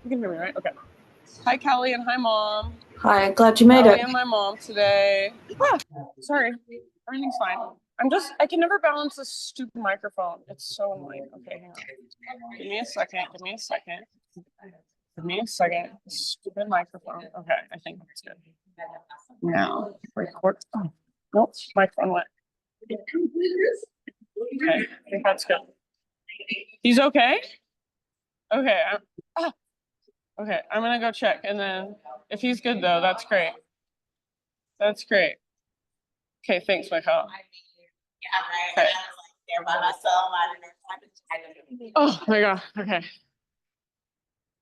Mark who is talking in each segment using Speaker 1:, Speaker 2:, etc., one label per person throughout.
Speaker 1: You can hear me, right? Okay. Hi, Callie, and hi, Mom.
Speaker 2: Hi, glad you made
Speaker 1: Callie
Speaker 2: it.
Speaker 1: and my mom today. Ah, sorry. Everything's fine. I can never balance this stupid microphone. It's so annoying. Okay, hang on. Give me a second. Stupid microphone. Okay, I think that's good. Now, record. Oh, nope, microphone went. Okay, I think that's good. He's okay? Okay. Okay, I'm gonna go check, and then if he's good though, that's great. That's great. Okay, thanks, Michael. Okay. Oh my god. Okay.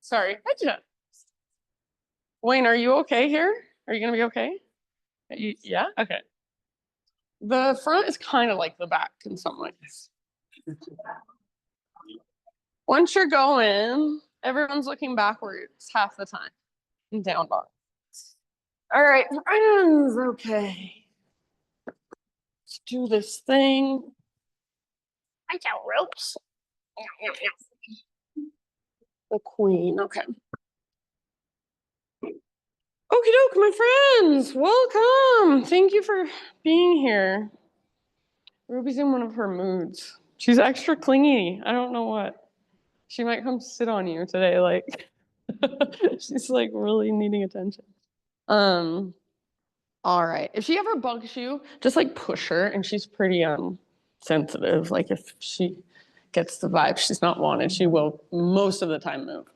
Speaker 1: Sorry. Wayne, are you okay here? Are you gonna be okay? Yeah. Okay. The front is kind of like the back in some ways. Once you're going, everyone's looking backwards half the time. And down dog. All right, friends. Okay. Let's do this thing. I got ropes. The queen. Okay. Okie doke, my friends. Welcome. Thank you for being here. Ruby's in one of her moods. She's extra clingy. I don't know what. She might come sit on you today. Like, she's like really needing attention. All right. If she ever bugs you, just like push her, and she's pretty sensitive. Like if she gets the vibe she's not wanted, she will most of the time move.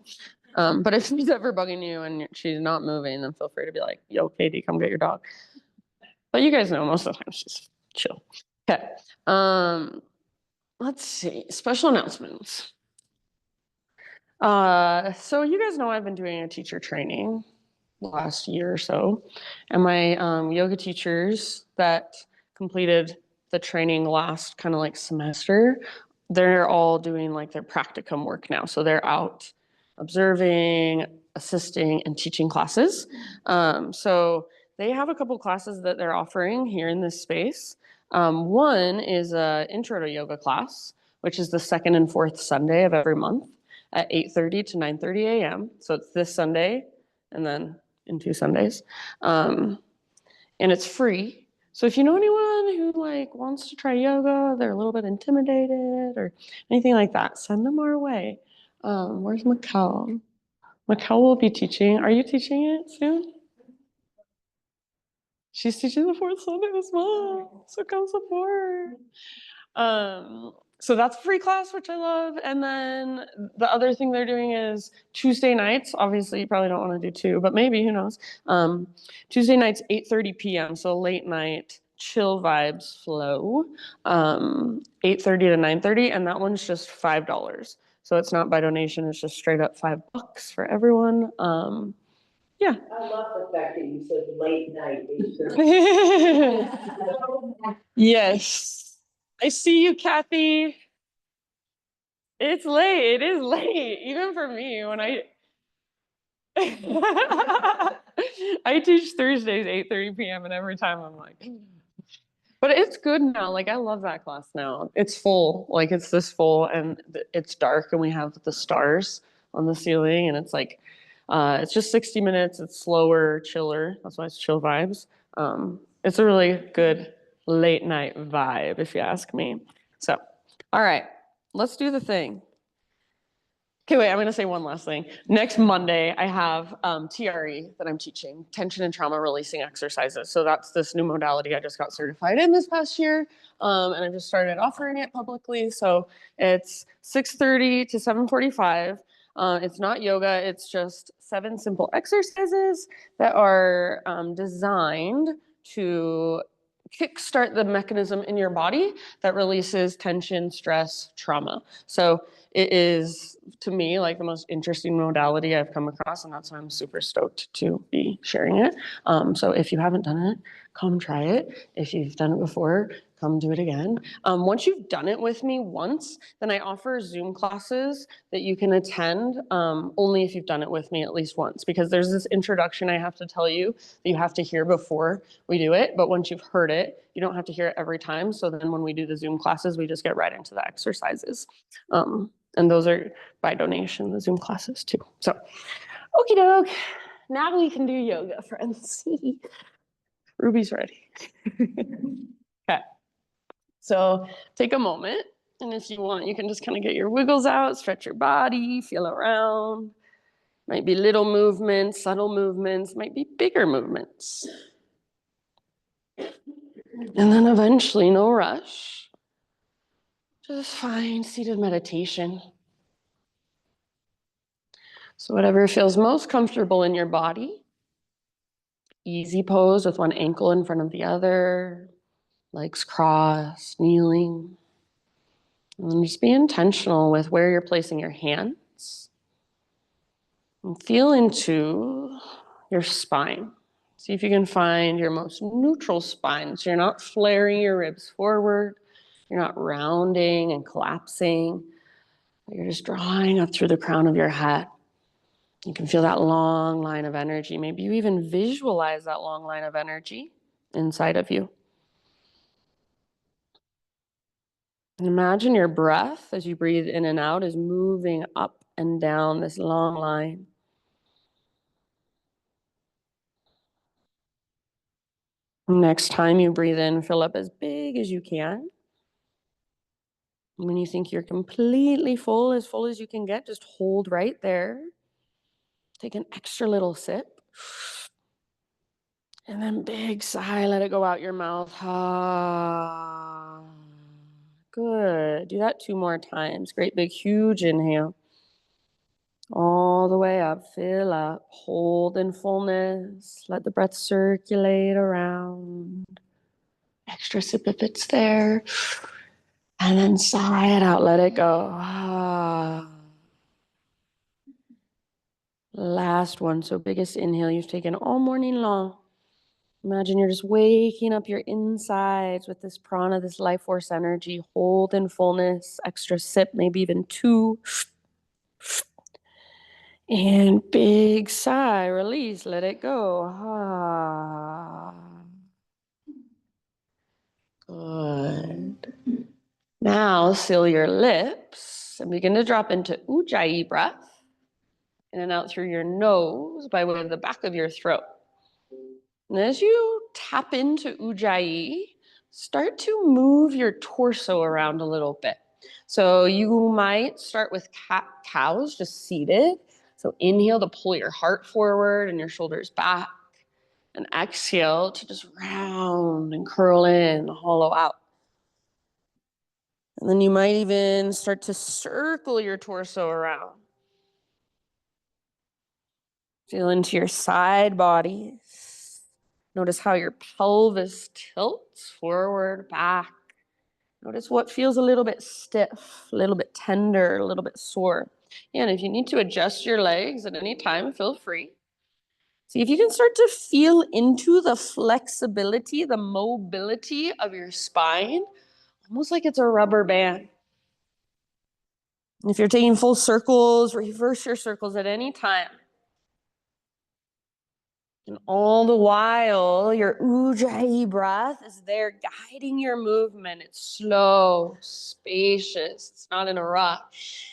Speaker 1: But if she's ever bugging you and she's not moving, then feel free to be like, yo, Katie, come get your dog. But you guys know most of the time she's chill. Okay. Let's see. Special announcements. So you guys know I've been doing a teacher training the last year or so, and my yoga teachers that completed the training last kind of like semester, they're all doing like their practicum work now. So they're out observing, assisting, and teaching classes. So they have a couple classes that they're offering here in this space. One is an intro to yoga class, which is the second and fourth Sunday of every month at 8:30 to 9:30 a.m. So it's this Sunday and then in 2 Sundays. And it's free. So if you know anyone who like wants to try yoga, they're a little bit intimidated or anything like that, send them our way. Where's Mikkel? Mikkel will be teaching. Are you teaching it soon? She's teaching the fourth Sunday as well. So come support. So that's a free class, which I love. And then the other thing they're doing is Tuesday nights. Obviously, you probably don't want to do two, but maybe, who knows? Tuesday nights, 8:30 p.m. So late night, chill vibes flow. 8:30 to 9:30, and that one's just $5. So it's not by donation. It's just straight up $5 for everyone. Yeah.
Speaker 3: I love the fact that you said late night.
Speaker 1: Yes. I see you, Kathy. It's late. It is late, even for me when I I teach Thursdays 8:30 p.m. and every time I'm like, but it's good now. Like I love that class now. It's full. Like it's this full and it's dark and we have the stars on the ceiling and it's like it's just 60 minutes. It's slower, chiller. That's why it's chill vibes. It's a really good late night vibe, if you ask me. So, all right, let's do the thing. Okay, wait, I'm going to say one last thing. Next Monday, I have TRE that I'm teaching, tension and trauma releasing exercises. So that's this new modality I just got certified in this past year. And I just started offering it publicly. So it's 6:30 to 7:45. It's not yoga, it's just 7 simple exercises that are designed to kickstart the mechanism in your body that releases tension, stress, trauma. So it is, to me, like the most interesting modality I've come across, and that's why I'm super stoked to be sharing it. So if you haven't done it, come try it. If you've done it before, come do it again. Once you've done it with me once, then I offer Zoom classes that you can attend only if you've done it with me at least once, because there's this introduction I have to tell you that you have to hear before we do it. But once you've heard it, you don't have to hear it every time. So then when we do the Zoom classes, we just get right into the exercises. And those are by donation, the Zoom classes too. So, okie doke. Now we can do yoga, friends. Ruby's ready. Okay. So take a moment. And if you want, you can just kind of get your wiggles out, stretch your body, feel around. Might be little movements, subtle movements, might be bigger movements. And then eventually, no rush. Just find seated meditation. So whatever feels most comfortable in your body. Easy pose with one ankle in front of the other, legs crossed, kneeling. And then just be intentional with where you're placing your hands. And feel into your spine. See if you can find your most neutral spine. So you're not flaring your ribs forward. You're not rounding and collapsing. You're just drawing up through the crown of your head. You can feel that long line of energy. Maybe you even visualize that long line of energy inside of you. And imagine your breath as you breathe in and out is moving up and down this long line. Next time you breathe in, fill up as big as you can. When you think you're completely full as you can get, just hold right there. Take an extra little sip. And then big sigh, let it go out your mouth. Ah, good. Do that 2 more times. Great big huge inhale. All the way up, fill up, hold in fullness. Let the breath circulate around. Extra sip if it's there. And then sigh it out, let it go. Ah. Last one, so biggest inhale you've taken all morning long. Imagine you're just waking up your insides with this prana, this life force energy. Hold in fullness, extra sip, maybe even 2. And big sigh, release, let it go. Ah. Good. Now seal your lips and begin to drop into Ujjayi breath. In and out through your nose by way of the back of your throat. And as you tap into Ujjayi, start to move your torso around a little bit. So you might start with cat-cows, just seated. So inhale to pull your heart forward and your shoulders back. And exhale to just round and curl in, hollow out. And then you might even start to circle your torso around. Feel into your side bodies. Notice how your pelvis tilts forward, back. Notice what feels a little bit stiff, a little bit tender, a little bit sore. And if you need to adjust your legs at any time, feel free. See if you can start to feel into the flexibility, the mobility of your spine, almost like it's a rubber band. If you're taking full circles, reverse your circles at any time. And all the while, your Ujjayi breath is there guiding your movement. It's slow, spacious, it's not in a rush.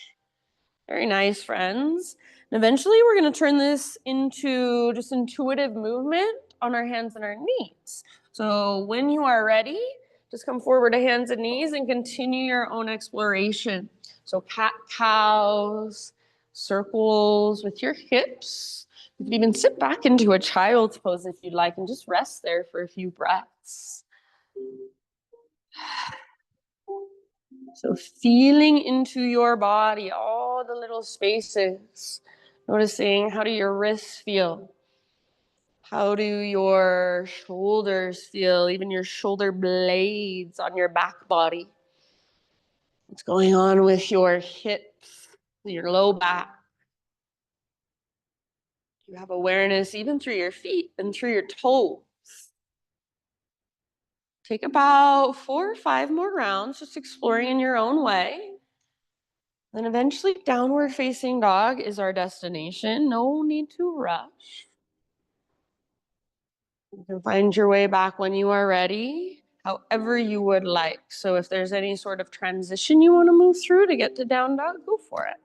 Speaker 1: Very nice, friends. And eventually, we're going to turn this into just intuitive movement on our hands and our knees. So when you are ready, just come forward to hands and knees and continue your own exploration. So cat-cows, circles with your hips. You can even sit back into a child's pose if you'd like and just rest there for a few breaths. So feeling into your body, all the little spaces, noticing how do your wrists feel? How do your shoulders feel? Even your shoulder blades on your back body. What's going on with your hips, your low back? You have awareness even through your feet and through your toes. Take about 4 or 5 more rounds, just exploring in your own way. Then eventually downward facing dog is our destination. No need to rush. You can find your way back when you are ready, however you would like. So if there's any sort of transition you want to move through to get to down dog, go for it.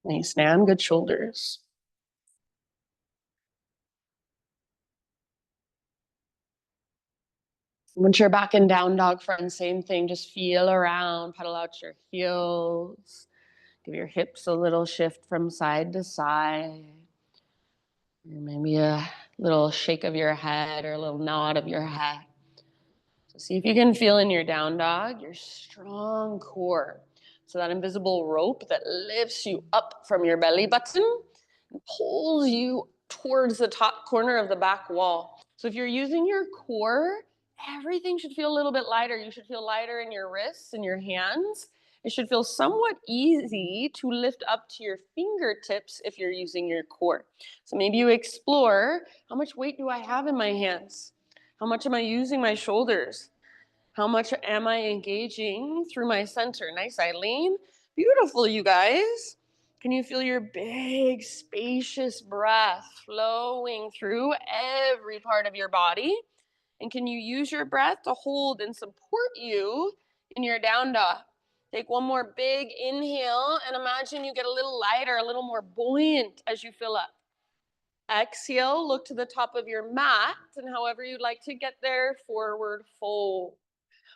Speaker 1: Nice, Nan. Good shoulders. Once you're back in down dog, friend, same thing. Just feel around, pedal out your heels. Give your hips a little shift from side to side. Maybe a little shake of your head or a little nod of your head. So see if you can feel in your down dog your strong core. So that invisible rope that lifts you up from your belly button and pulls you towards the top corner of the back wall. So if you're using your core, everything should feel a little bit lighter. You should feel lighter in your wrists and your hands. It should feel somewhat easy to lift up to your fingertips if you're using your core. So maybe you explore, how much weight do I have in my hands? How much am I using my shoulders? How much am I engaging through my center? Nice, Eileen. Beautiful, you guys. Can you feel your big, spacious breath flowing through every part of your body? And can you use your breath to hold and support you in your down dog? Take one more big inhale and imagine you get a little lighter, a little more buoyant as you fill up. Exhale, look to the top of your mat, and however you'd like to get there, forward fold.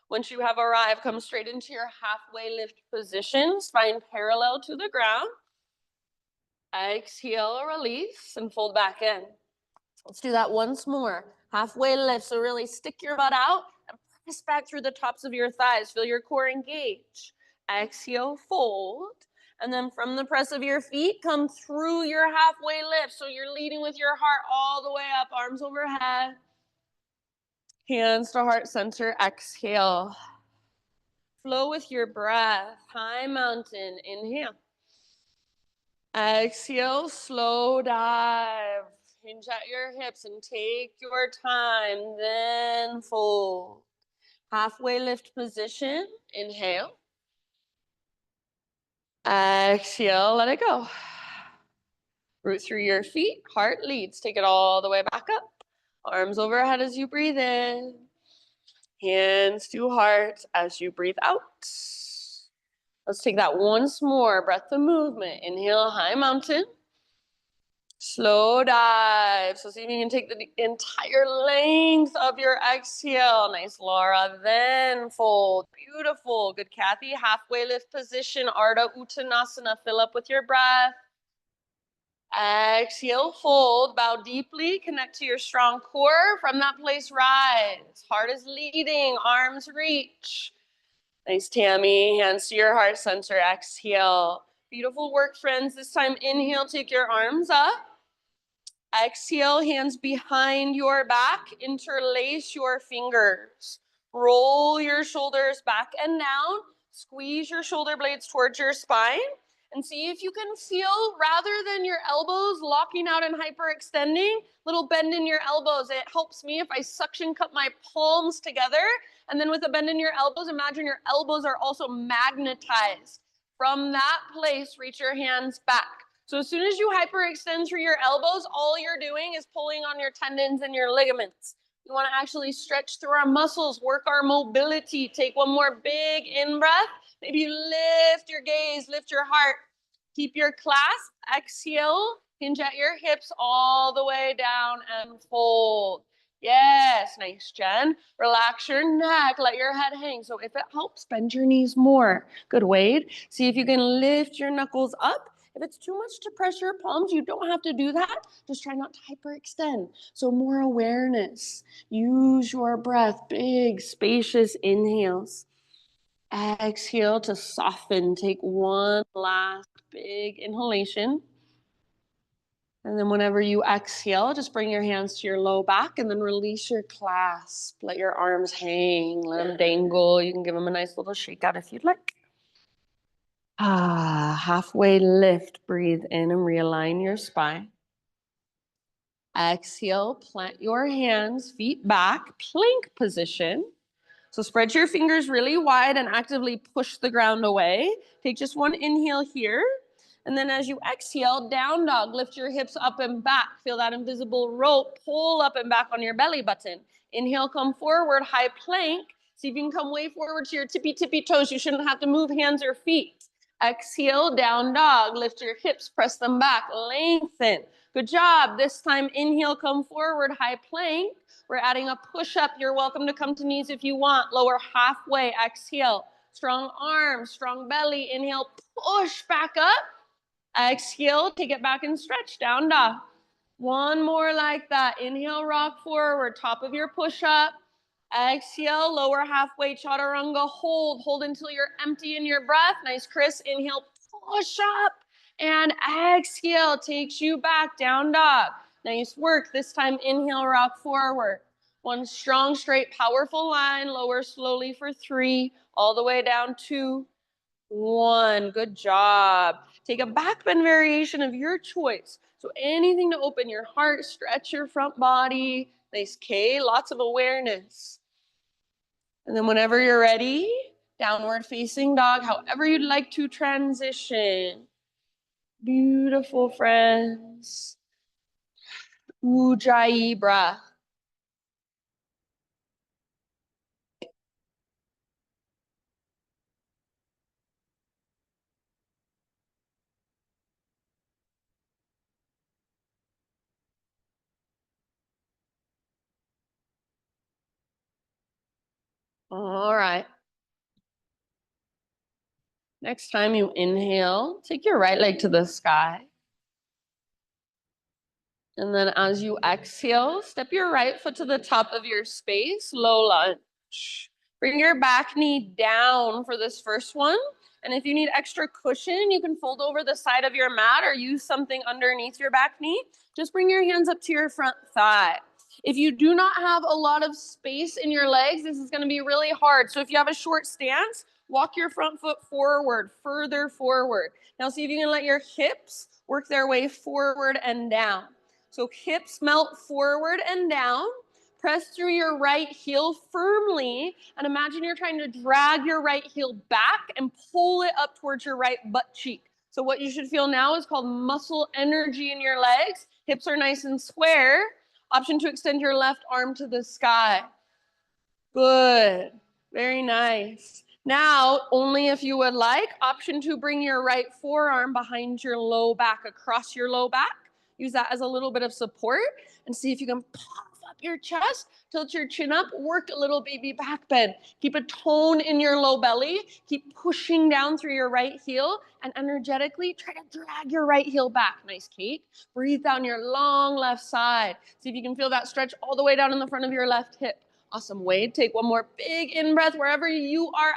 Speaker 1: Once you have arrived, come straight into your halfway lift position, spine parallel to the ground. Exhale, release, and fold back in. Let's do that once more. Halfway lift, so really stick your butt out and press back through the tops of your thighs. Feel your core engage. Exhale, fold. And then from the press of your feet, come through your halfway lift. So you're leading with your heart all the way up, arms overhead. Hands to heart center, exhale. Flow with your breath. High mountain, inhale. Exhale, slow dive. Hinge at your hips and take your time, then fold. Halfway lift position, inhale. Exhale, let it go. Root through your feet, heart leads. Take it all the way back up. Arms overhead as you breathe in. Hands to heart as you breathe out. Let's take that once more. Breath of movement. Inhale, high mountain. Slow dive. So see if you can take the entire length of your exhale. Nice, Laura. Then fold. Beautiful. Good, Kathy. Halfway lift position. Ardha Uttanasana. Fill up with your breath. Exhale, fold. Bow deeply. Connect to your strong core. From that place, rise. Heart is leading. Arms reach. Nice, Tammy. Hands to your heart center. Exhale. Beautiful work, friends. This time, inhale. Take your arms up. Exhale, hands behind your back, interlace your fingers. Roll your shoulders back and down. Squeeze your shoulder blades towards your spine. And see if you can feel, rather than your elbows locking out and hyperextending, little bend in your elbows. It helps me if I suction cup my palms together. And then with a bend in your elbows, imagine your elbows are also magnetized. From that place, reach your hands back. So as soon as you hyperextend through your elbows, all you're doing is pulling on your tendons and your ligaments. We want to actually stretch through our muscles, work our mobility. Take one more big in-breath. Maybe you lift your gaze, lift your heart. Keep your clasp. Exhale. Hinge at your hips all the way down and fold. Yes, nice, Jen. Relax your neck. Let your head hang. So if it helps, bend your knees more. Good, Wade. See if you can lift your knuckles up. If it's too much to press your palms, you don't have to do that. Just try not to hyperextend. So more awareness. Use your breath. Big, spacious inhales. Exhale to soften. Take one last big inhalation. And then whenever you exhale, just bring your hands to your low back and then release your clasp. Let your arms hang. Let them dangle. You can give them a nice little shake out if you'd like. Halfway lift, breathe in and realign your spine. Exhale, plant your hands, feet back, plank position. So spread your fingers really wide and actively push the ground away. Take just one inhale here. And then as you exhale, down dog, lift your hips up and back. Feel that invisible rope pull up and back on your belly button. Inhale, come forward, high plank. See if you can come way forward to your tippy toes. You shouldn't have to move hands or feet. Exhale, down dog, lift your hips, press them back, lengthen. Good job. This time, inhale, come forward, high plank. We're adding a push-up. You're welcome to come to knees if you want. Lower halfway, exhale. Strong arms, strong belly. Inhale, push back up. Exhale, take it back and stretch, down dog. One more like that. Inhale, rock forward, top of your push-up. Exhale, lower halfway, chaturanga, hold until you're empty in your breath. Nice, Chris. Inhale, push up. And exhale, takes you back, down dog. Nice work. This time, inhale, rock forward. One strong, straight, powerful line. Lower slowly for 3, all the way down 2, 1. Good job. Take a back bend variation of your choice. So anything to open your heart, stretch your front body. Nice K, lots of awareness. And then whenever you're ready, downward facing dog, however you'd like to transition. Beautiful, friends. Ujjayi breath. All right. Next time you inhale, take your right leg to the sky. And then as you exhale, step your right foot to the top of your space, low lunge. Bring your back knee down for this first one. And if you need extra cushion, you can fold over the side of your mat or use something underneath your back knee. Just bring your hands up to your front thigh. If you do not have a lot of space in your legs, this is going to be really hard. So if you have a short stance, walk your front foot forward, further forward. Now see if you can let your hips work their way forward and down. So hips melt forward and down. Press through your right heel firmly and imagine you're trying to drag your right heel back and pull it up towards your right butt cheek. So what you should feel now is called muscle energy in your legs. Hips are nice and square. Option to extend your left arm to the sky. Good. Very nice. Now, only if you would like, option to bring your right forearm behind your low back, across your low back. Use that as a little bit of support and see if you can puff up your chest, tilt your chin up, work a little baby back bend. Keep a tone in your low belly. Keep pushing down through your right heel and energetically try to drag your right heel back. Nice, Kate. Breathe down your long left side. See if you can feel that stretch all the way down in the front of your left hip. Awesome, Wade. Take one more big in-breath wherever you are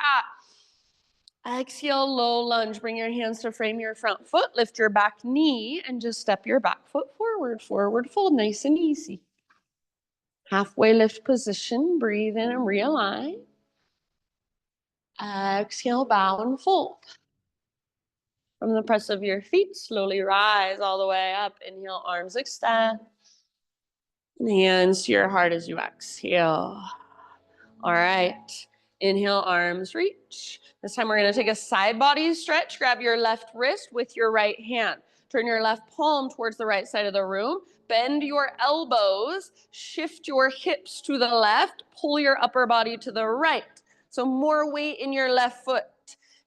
Speaker 1: at. Exhale, low lunge. Bring your hands to frame your front foot. Lift your back knee and just step your back foot forward. Forward fold, nice and easy. Halfway lift position. Breathe in and realign. Exhale, bow and fold. From the press of your feet, slowly rise all the way up. Inhale, arms extend. Hands to your heart as you exhale. All right. Inhale, arms reach. This time we're going to take a side body stretch. Grab your left wrist with your right hand. Turn your left palm towards the right side of the room. Bend your elbows. Shift your hips to the left. Pull your upper body to the right. So more weight in your left foot.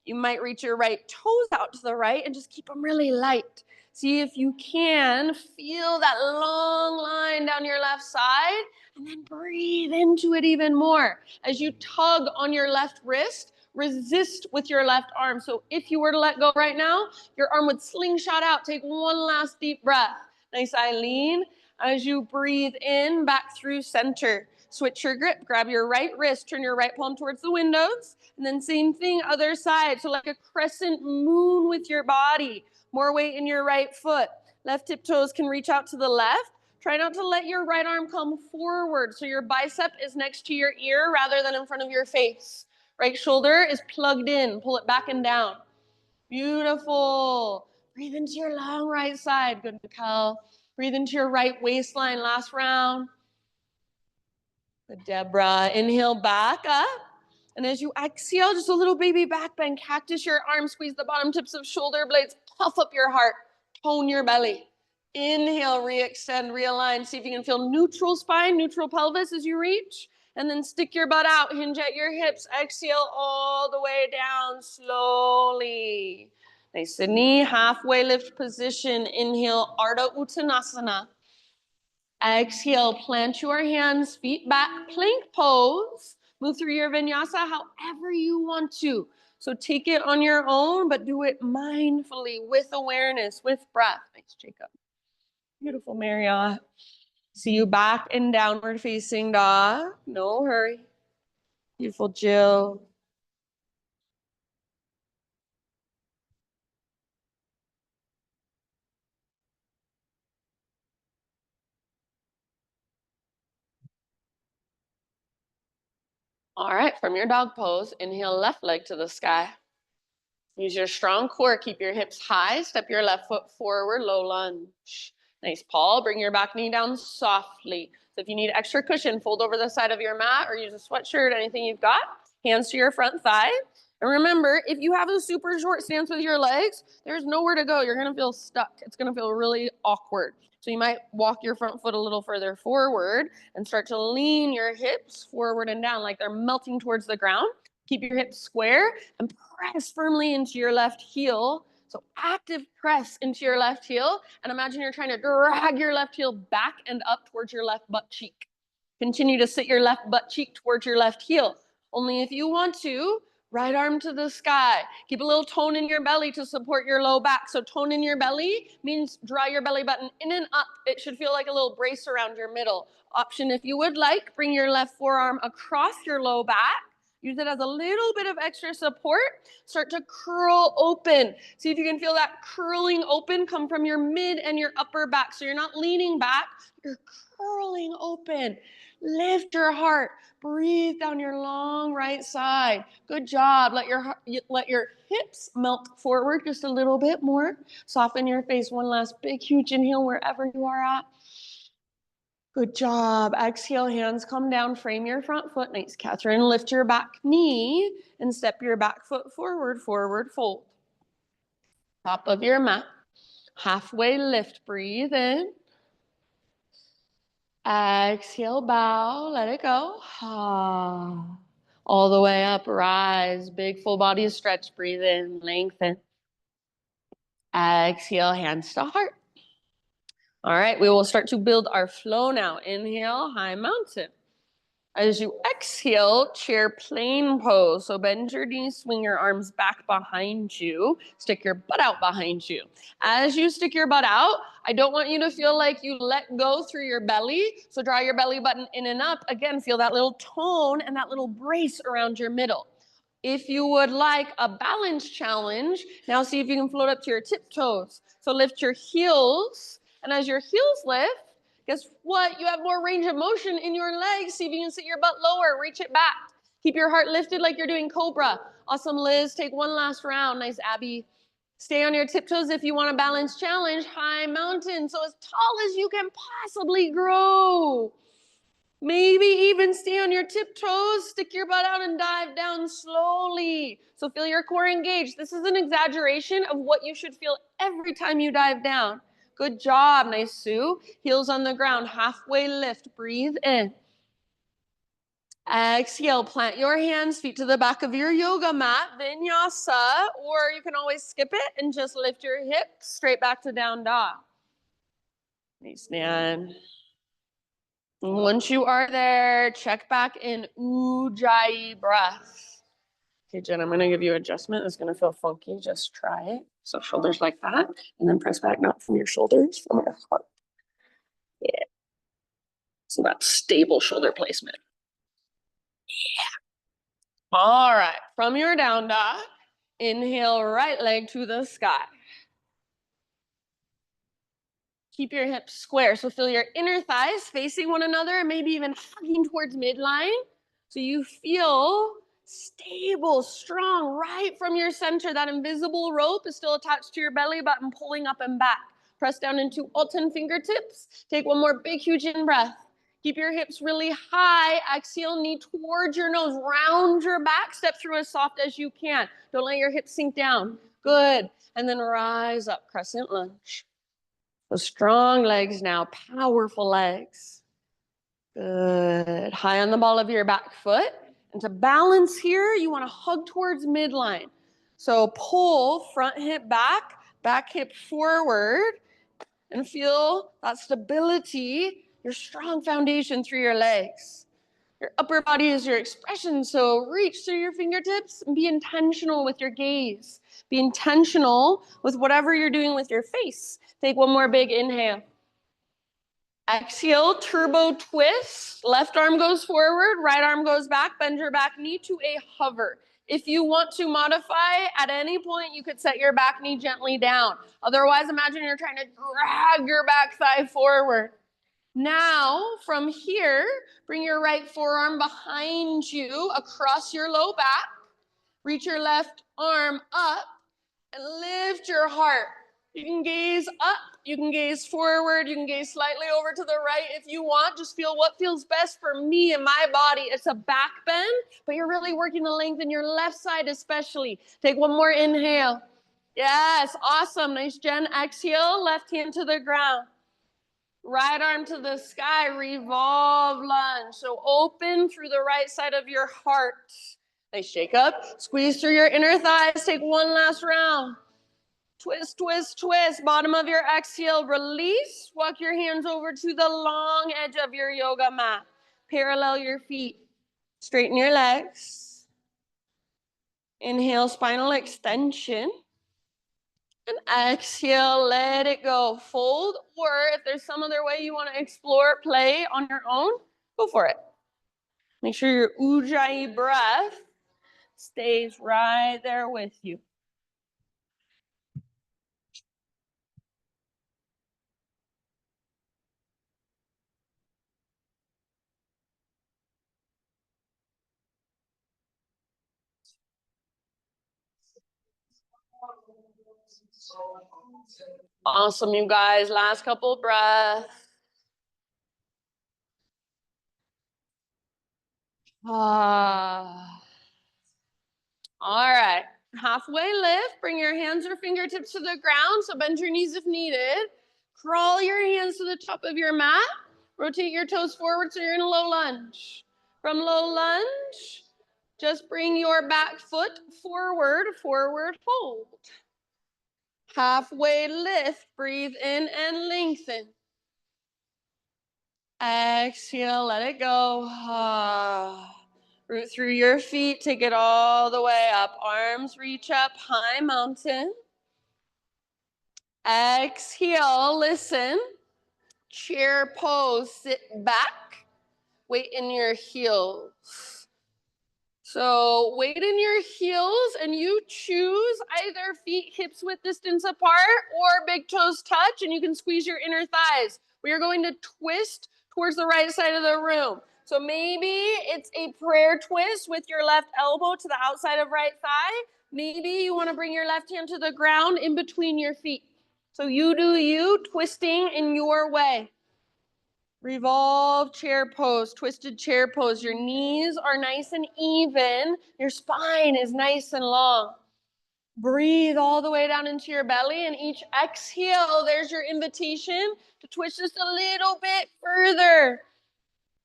Speaker 1: You might reach your right toes out to the right and just keep them really light. See if you can feel that long line down your left side and then breathe into it even more. As you tug on your left wrist, resist with your left arm. So if you were to let go right now, your arm would slingshot out. Take one last deep breath. Nice, Eileen. As you breathe in, back through center. Switch your grip, grab your right wrist, turn your right palm towards the windows, and then same thing, other side. So like a crescent moon with your body. More weight in your right foot. Left tip toes can reach out to the left. Try not to let your right arm come forward so your bicep is next to your ear rather than in front of your face. Right shoulder is plugged in. Pull it back and down. Beautiful. Breathe into your long right side. Good, Mikkel. Breathe into your right waistline. Last round. Good, Deborah. Inhale, back up. And as you exhale, just a little baby back bend. Cactus your arms. Squeeze the bottom tips of shoulder blades. Puff up your heart. Tone your belly. Inhale, re-extend, realign. See if you can feel neutral spine, neutral pelvis as you reach. And then stick your butt out. Hinge at your hips. Exhale all the way down slowly. Nice and knee, halfway lift position. Inhale, Ardha Uttanasana. Exhale, plant your hands, feet back, plank pose. Move through your vinyasa however you want to. So take it on your own, but do it mindfully, with awareness, with breath. Thanks, Jacob. Beautiful, Marriott. See you back in downward facing dog. No hurry. Beautiful, Jill. All right, from your dog pose, inhale left leg to the sky. Use your strong core, keep your hips high, step your left foot forward, low lunge. Nice, Paul, bring your back knee down softly. So if you need extra cushion, fold over the side of your mat or use a sweatshirt, anything you've got. Hands to your front thigh. And remember, if you have a super short stance with your legs, there's nowhere to go. You're gonna feel stuck. It's gonna feel really awkward. So you might walk your front foot a little further forward and start to lean your hips forward and down like they're melting towards the ground. Keep your hips square and press firmly into your left heel. So active press into your left heel. And imagine you're trying to drag your left heel back and up towards your left butt cheek. Continue to sit your left butt cheek towards your left heel. Only if you want to, right arm to the sky. Keep a little tone in your belly to support your low back. So tone in your belly means draw your belly button in and up. It should feel like a little brace around your middle. Option if you would like, bring your left forearm across your low back. Use it as a little bit of extra support. Start to curl open. See if you can feel that curling open come from your mid and your upper back. So you're not leaning back, you're curling open. Lift your heart. Breathe down your long right side. Good job. Let your hips melt forward just a little bit more. Soften your face. One last big, huge inhale wherever you are at. Good job. Exhale, hands come down, frame your front foot. Nice, Catherine. Lift your back knee and step your back foot forward, forward fold. Top of your mat. Halfway lift, breathe in. Exhale, bow, let it go. All the way up, rise. Big full body stretch, breathe in, lengthen. Exhale, hands to heart. All right, we will start to build our flow now. Inhale, high mountain. As you exhale, chair plane pose. So bend your knees, swing your arms back behind you, stick your butt out behind you. As you stick your butt out, I don't want you to feel like you let go through your belly. So draw your belly button in and up. Again, feel that little tone and that little brace around your middle. If you would like a balance challenge, now see if you can float up to your tiptoes. So lift your heels, and as your heels lift, guess what? You have more range of motion in your legs. See if you can sit your butt lower, reach it back. Keep your heart lifted like you're doing Cobra. Awesome, Liz. Take one last round. Nice, Abby. Stay on your tiptoes if you want a balance challenge. High mountain, so as tall as you can possibly grow. Maybe even stay on your tiptoes, stick your butt out and dive down slowly. So feel your core engaged. This is an exaggeration of what you should feel every time you dive down. Good job, nice, Sue. Heels on the ground, halfway lift, breathe in. Exhale, plant your hands, feet to the back of your yoga mat, vinyasa, or you can always skip it and just lift your hips straight back to down dog. Nice, man. Once you are there, check back in Ujjayi breath. Okay, Jen, I'm going to give you adjustment. It's going to feel funky. Just try it. So shoulders like that, and then press back, not from your shoulders, from your heart. Yeah. So that's stable shoulder placement. Yeah. All right. From your down dog, inhale, right leg to the sky. Keep your hips square. So feel your inner thighs facing one another, maybe even hugging towards midline. So you feel Stable, strong, right from your center. That invisible rope is still attached to your belly button, pulling up and back. Press down into all 10 fingertips. Take one more big, huge in breath. Keep your hips really high. Exhale, knee towards your nose. Round your back. Step through as soft as you can. Don't let your hips sink down. Good. And then rise up, crescent lunge. So strong legs now, powerful legs. Good. High on the ball of your back foot. And to balance here, you want to hug towards midline. So pull front hip back hip forward, and feel that stability, your strong foundation through your legs. Your upper body is your expression, so reach through your fingertips and be intentional with your gaze. Be intentional with whatever you're doing with your face. Take one more big inhale. Exhale, turbo twist. Left arm goes forward, right arm goes back. Bend your back knee to a hover. If you want to modify, at any point, you could set your back knee gently down. Otherwise, imagine you're trying to drag your back thigh forward. Now, from here, bring your right forearm behind you across your low back. Reach your left arm up and lift your heart. You can gaze up, you can gaze forward, you can gaze slightly over to the right if you want. Just feel what feels best for me and my body. It's a back bend, but you're really working to lengthen your left side especially. Take one more inhale. Yes, awesome. Nice, Jen. Exhale, left hand to the ground. Right arm to the sky, revolve lunge. So open through the right side of your heart. Nice shake up. Squeeze through your inner thighs. Take one last round. Twist, twist, twist. Bottom of your exhale, release. Walk your hands over to the long edge of your yoga mat. Parallel your feet. Straighten your legs. Inhale, spinal extension. And exhale, let it go. Fold, or if there's some other way you want to explore, play on your own, go for it. Make sure your Ujjayi breath stays right there with you. Awesome, you guys. Last couple breaths. All right. Halfway lift. Bring your hands or fingertips to the ground. So bend your knees if needed. Crawl your hands to the top of your mat. Rotate your toes forward so you're in a low lunge. From low lunge, just bring your back foot forward, forward fold. Halfway lift. Breathe in and lengthen. Exhale, let it go. Root through your feet, take it all the way up. Arms reach up, high mountain. Exhale, listen. Chair pose, sit back. Weight in your heels. So weight in your heels, and you choose either feet hips width distance apart or big toes touch, and you can squeeze your inner thighs. We are going to twist towards the right side of the room. So maybe it's a prayer twist with your left elbow to the outside of right thigh. Maybe you want to bring your left hand to the ground in between your feet. So you do you, twisting in your way. Revolve chair pose, twisted chair pose. Your knees are nice and even. Your spine is nice and long. Breathe all the way down into your belly, and each exhale, there's your invitation to twist just a little bit further.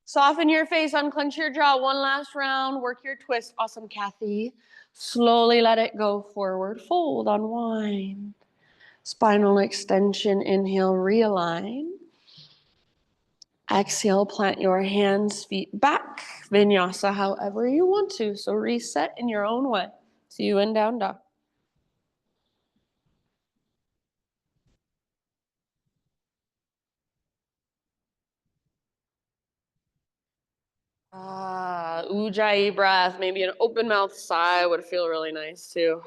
Speaker 1: Soften your face, unclench your jaw. One last round, work your twist. Awesome, Kathy. Slowly let it go forward. Fold, unwind. Spinal extension, inhale, realign. Exhale, plant your hands, feet back. Vinyasa however you want to. So reset in your own way. See you in down dog. Ujjayi breath. Maybe an open mouth sigh would feel really nice too.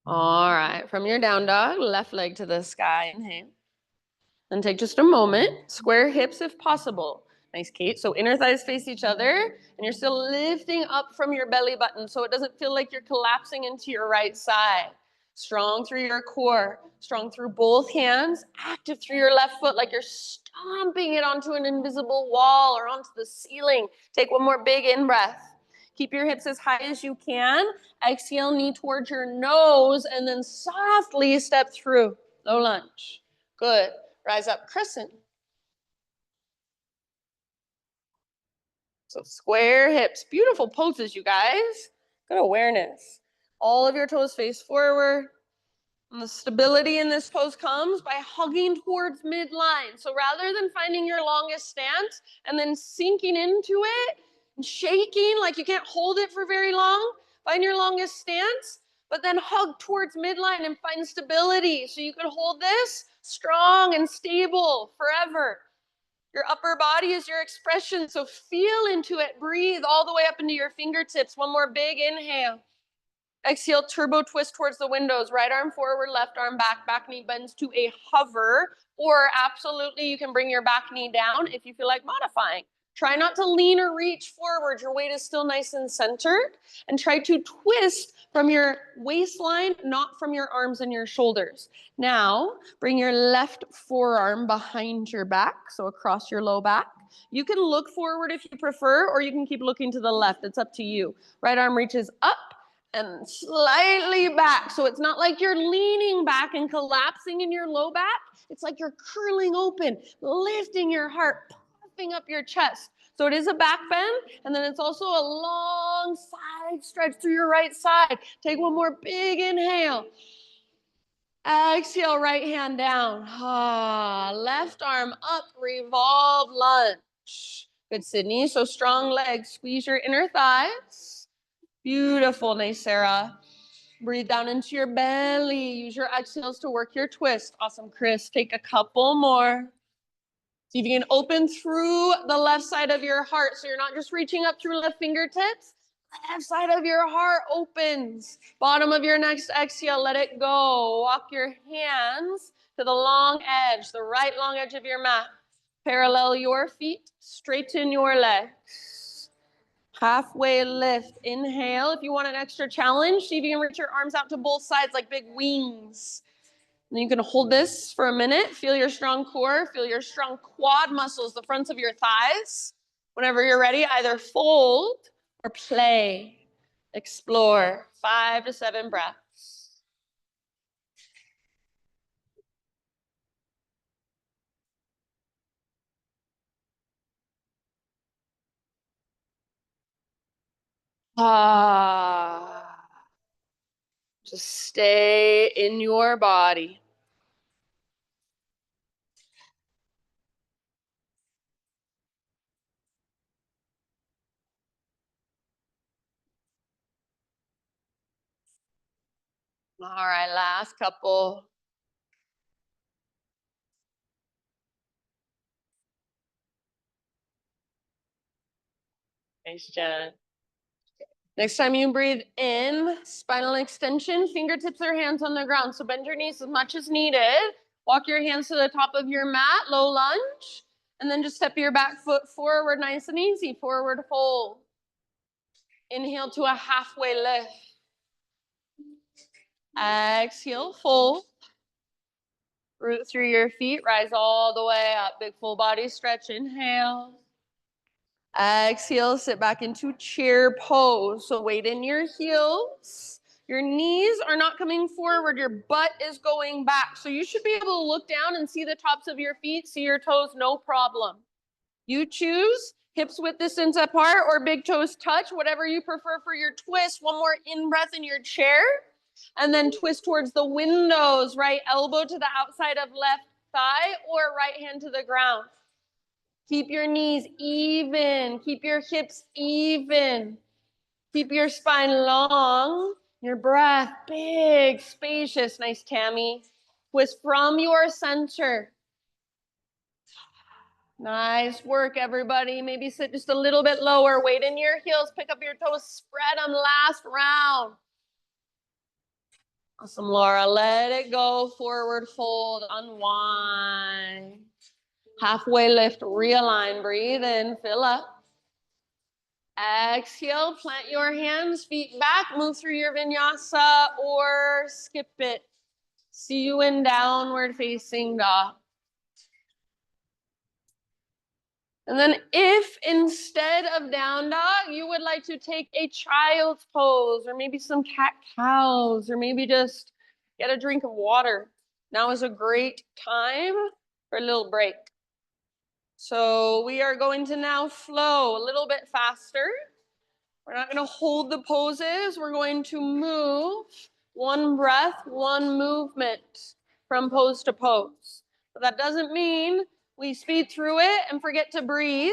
Speaker 1: All right, from your down dog, left leg to the sky, inhale. Then take just a moment, square hips if possible. Nice, Kate. So inner thighs face each other, and you're still lifting up from your belly button so it doesn't feel like you're collapsing into your right side. Strong through your core, strong through both hands, active through your left foot like you're stomping it onto an invisible wall or onto the ceiling. Take one more big in-breath. Keep your hips as high as you can. Exhale, knee towards your nose, and then softly step through. Low lunge. Good. Rise up, crescent. So square hips. Beautiful poses, you guys. Good awareness. All of your toes face forward. And the stability in this pose comes by hugging towards midline. So rather than finding your longest stance and then sinking into it and shaking like you can't hold it for very long, find your longest stance, but then hug towards midline and find stability. So you can hold this strong and stable forever. Your upper body is your expression, so feel into it. Breathe all the way up into your fingertips. One more big inhale. Exhale, turbo twist towards the windows. Right arm forward, left arm back. Back knee bends to a hover, or absolutely you can bring your back knee down if you feel like modifying. Try not to lean or reach forward. Your weight is still nice and centered. And try to twist from your waistline, not from your arms and your shoulders. Now, bring your left forearm behind your back, so across your low back. You can look forward if you prefer, or you can keep looking to the left. It's up to you. Right arm reaches up and slightly back. So it's not like you're leaning back and collapsing in your low back. It's like you're curling open, lifting your heart, puffing up your chest. So it is a back bend, and then it's also a long side stretch through your right side. Take one more big inhale. Exhale, right hand down. Left arm up, revolve lunge. Good, Sydney. So strong legs. Squeeze your inner thighs. Beautiful, Sarah. Breathe down into your belly. Use your exhales to work your twist. Awesome, Chris. Take a couple more. See if you can open through the left side of your heart. So you're not just reaching up through left fingertips. Left side of your heart opens. Bottom of your next exhale, let it go. Walk your hands to the long edge, the right long edge of your mat. Parallel your feet, straighten your legs. Halfway lift, inhale. If you want an extra challenge, see if you can reach your arms out to both sides like big wings. And you can hold this for a minute. Feel your strong core, feel your strong quad muscles, the fronts of your thighs. Whenever you're ready, either fold or play. Explore. 5 to 7 breaths. Just stay in your body. All right, last couple. Nice, Jen. Next time you breathe in, spinal extension, fingertips or hands on the ground. So bend your knees as much as needed. Walk your hands to the top of your mat, low lunge. And then just step your back foot forward, nice and easy. Forward fold. Inhale to a halfway lift. Exhale, fold. Root through your feet, rise all the way up. Big full body stretch, inhale. Exhale, sit back into chair pose. So weight in your heels. Your knees are not coming forward. Your butt is going back. So you should be able to look down and see the tops of your feet, see your toes, no problem. You choose hips width distance apart or big toes touch, whatever you prefer for your twist. One more in-breath in your chair. And then twist towards the windows, right elbow to the outside of left thigh or right hand to the ground. Keep your knees even. Keep your hips even. Keep your spine long. Your breath big, spacious. Nice, Tammy. Twist from your center. Nice work, everybody. Maybe sit just a little bit lower. Weight in your heels. Pick up your toes. Spread them last round. Awesome, Laura. Let it go. Forward fold. Unwind. Halfway lift, realign, breathe in, fill up. Exhale, plant your hands, feet back, move through your vinyasa or skip it. See you in downward facing dog. And then if instead of down dog, you would like to take a child's pose or maybe some cat cows or maybe just get a drink of water, now is a great time for a little break. So we are going to now flow a little bit faster. We're not going to hold the poses. We're going to move one breath, one movement from pose to pose. But that doesn't mean we speed through it and forget to breathe.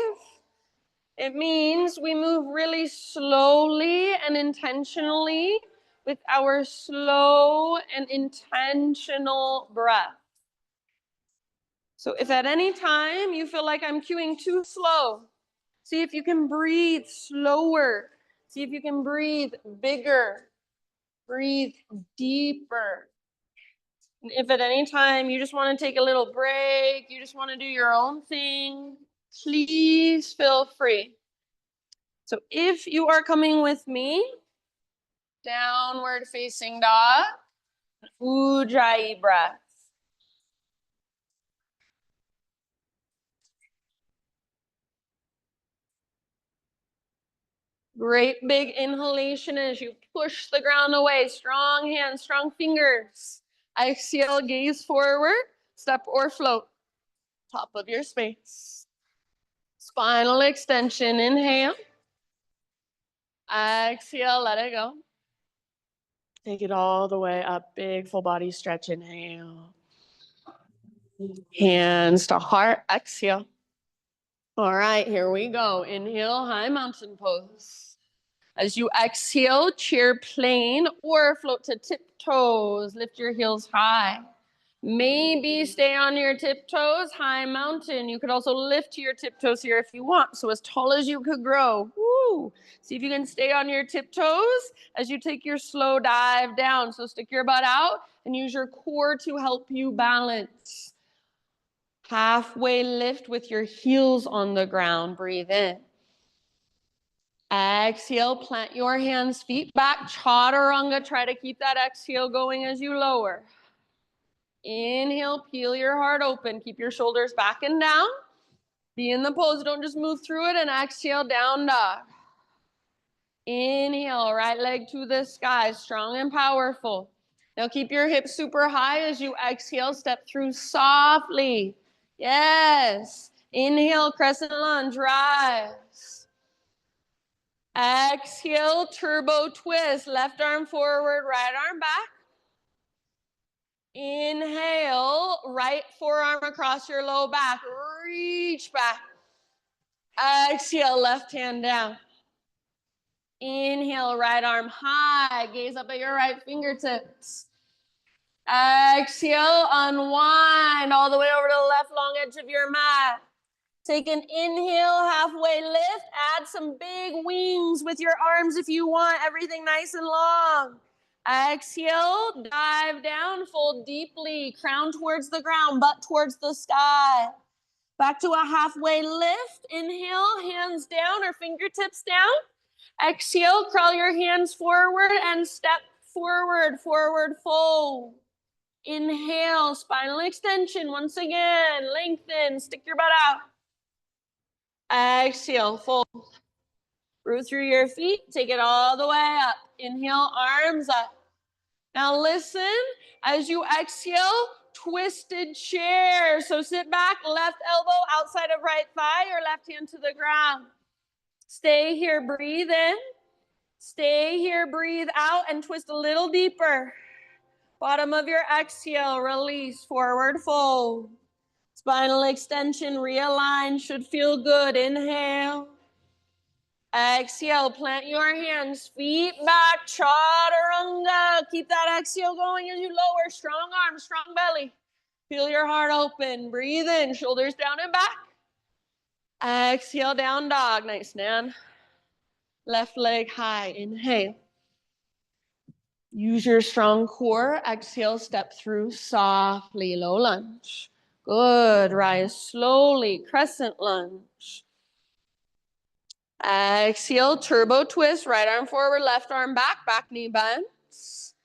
Speaker 1: It means we move really slowly and intentionally with our slow and intentional breath. So if at any time you feel like I'm cueing too slow, see if you can breathe slower. See if you can breathe bigger. Breathe deeper. And if at any time you just want to take a little break, you just want to do your own thing, please feel free. So if you are coming with me, downward facing dog, Ujjayi breath. Great big inhalation as you push the ground away. Strong hands, strong fingers. Exhale, gaze forward, step or float. Top of your space. Spinal extension, inhale. Exhale, let it go. Take it all the way up, big full body stretch, inhale. Hands to heart, exhale. All right, here we go. Inhale, high mountain pose. As you exhale, chair plane or float to tiptoes. Lift your heels high. Maybe stay on your tiptoes, high mountain. You could also lift to your tiptoes here if you want. So as tall as you could grow. Woo! See if you can stay on your tiptoes as you take your slow dive down. So stick your butt out and use your core to help you balance. Halfway lift with your heels on the ground. Breathe in. Exhale, plant your hands, feet back, chaturanga. Try to keep that exhale going as you lower. Inhale, peel your heart open. Keep your shoulders back and down. Be in the pose. Don't just move through it. And exhale, down dog. Inhale, right leg to the sky, strong and powerful. Now keep your hips super high as you exhale. Step through softly. Yes. Inhale, crescent lunge, rise. Exhale, turbo twist. Left arm forward, right arm back. Inhale, right forearm across your low back. Reach back. Exhale, left hand down. Inhale, right arm high. Gaze up at your right fingertips. Exhale, unwind all the way over to the left long edge of your mat. Take an inhale, halfway lift. Add some big wings with your arms if you want. Everything nice and long. Exhale, dive down, fold deeply, crown towards the ground, butt towards the sky. Back to a halfway lift. Inhale, hands down or fingertips down. Exhale, crawl your hands forward and step forward, forward fold. Inhale, spinal extension. Once again, lengthen, stick your butt out. Exhale, fold. Root through your feet, take it all the way up. Inhale, arms up. Now listen, as you exhale, twisted chair. So sit back, left elbow outside of right thigh or left hand to the ground. Stay here, breathe in. Stay here, breathe out and twist a little deeper. Bottom of your exhale, release, forward fold. Spinal extension, realign, should feel good. Inhale. Exhale, plant your hands, feet back, chaturanga. Keep that exhale going as you lower. Strong arms, strong belly. Feel your heart open. Breathe in, shoulders down and back. Exhale, down dog. Nice, man. Left leg high. Inhale. Use your strong core. Exhale, step through softly, low lunge. Good. Rise slowly. Crescent lunge. Exhale, turbo twist. Right arm forward, left arm back. Back knee bends.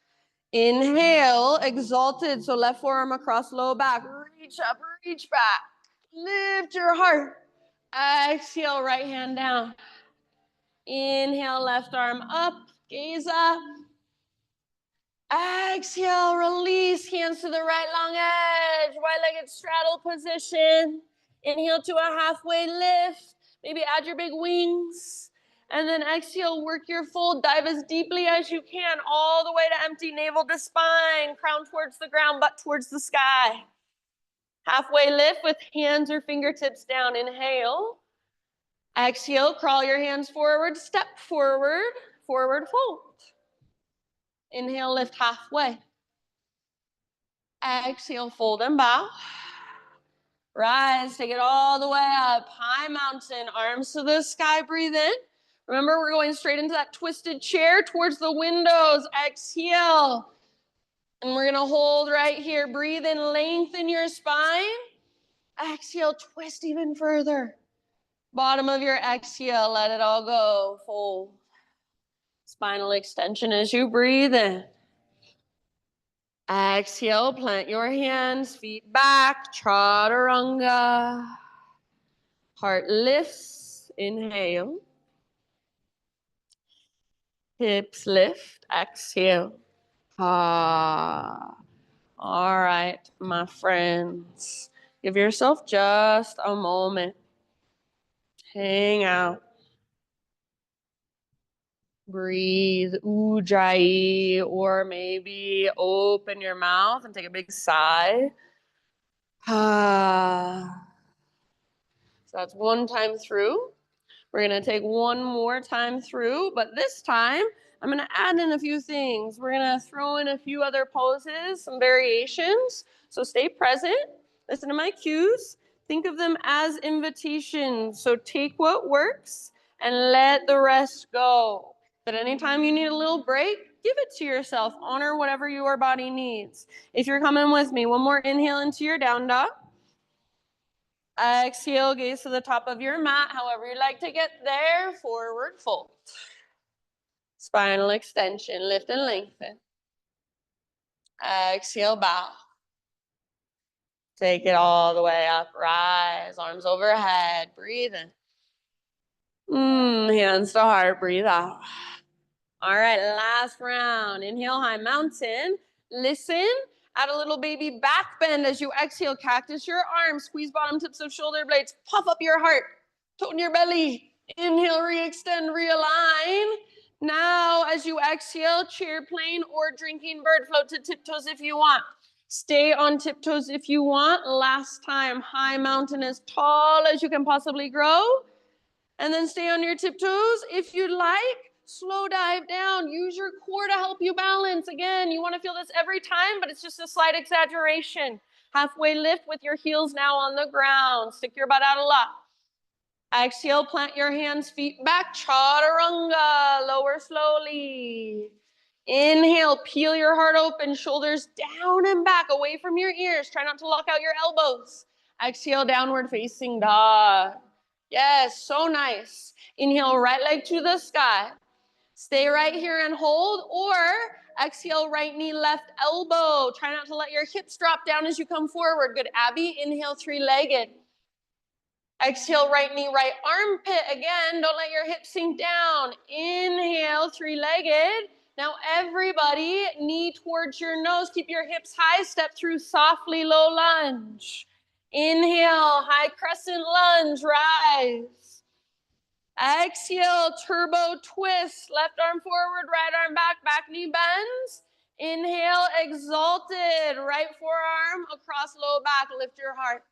Speaker 1: Inhale, exalted. So left forearm across low back. Reach up, reach back. Lift your heart. Exhale, right hand down. Inhale, left arm up. Gaze up. Exhale, release, hands to the right long edge, wide-legged straddle position. Inhale to a halfway lift. Maybe add your big wings. And then exhale, work your fold. Dive as deeply as you can, all the way to empty navel to spine. Crown towards the ground, butt towards the sky. Halfway lift with hands or fingertips down. Inhale. Exhale, crawl your hands forward, step forward, forward fold. Inhale, lift halfway. Exhale, fold and bow. Rise, take it all the way up. High mountain, arms to the sky, breathe in. Remember, we're going straight into that twisted chair towards the windows. Exhale. And we're gonna hold right here. Breathe in, lengthen your spine. Exhale, twist even further. Bottom of your exhale, let it all go. Fold. Spinal extension as you breathe in. Exhale, plant your hands, feet back, chaturanga. Heart lifts, inhale. Hips lift, exhale. Ah. All right, my friends. Give yourself just a moment. Hang out. Breathe, ujjayi, or maybe open your mouth and take a big sigh. Ah. So that's one time through. We're gonna take one more time through, but this time I'm gonna add in a few things. We're gonna throw in a few other poses, some variations. So stay present, listen to my cues, think of them as invitations. So take what works and let the rest go. But anytime you need a little break, give it to yourself. Honor whatever your body needs. If you're coming with me, one more inhale into your down dog. Exhale, gaze to the top of your mat, however you like to get there. Forward fold. Spinal extension, lift and lengthen. Exhale, bow. Take it all the way up, rise, arms overhead, breathe in. Hands to heart, breathe out. All right, last round. Inhale, high mountain. Listen, add a little baby back bend as you exhale. Cactus your arms, squeeze bottom tips of shoulder blades, puff up your heart, tone your belly. Inhale, re-extend, realign. Now, as you exhale, chair plane or drinking bird, float to tiptoes if you want. Stay on tiptoes if you want. Last time, high mountain as tall as you can possibly grow. And then stay on your tiptoes if you'd like. Slow dive down. Use your core to help you balance. Again, you want to feel this every time, but it's just a slight exaggeration. Halfway lift with your heels now on the ground. Stick your butt out a lot. Exhale, plant your hands, feet back. Chaturanga. Lower slowly. Inhale, peel your heart open. Shoulders down and back, away from your ears. Try not to lock out your elbows. Exhale, downward facing dog. Yes, so nice. Inhale, right leg to the sky. Stay right here and hold, or exhale, right knee, left elbow. Try not to let your hips drop down as you come forward. Good, Abby. Inhale, three-legged. Exhale, right knee, right armpit. Again, don't let your hips sink down. Inhale, three-legged. Now everybody, knee towards your nose. Keep your hips high. Step through softly, low lunge. Inhale, high crescent lunge, rise. Exhale, turbo twist. Left arm forward, right arm back, back knee bends. Inhale, exalted. Right forearm across low back, lift your heart.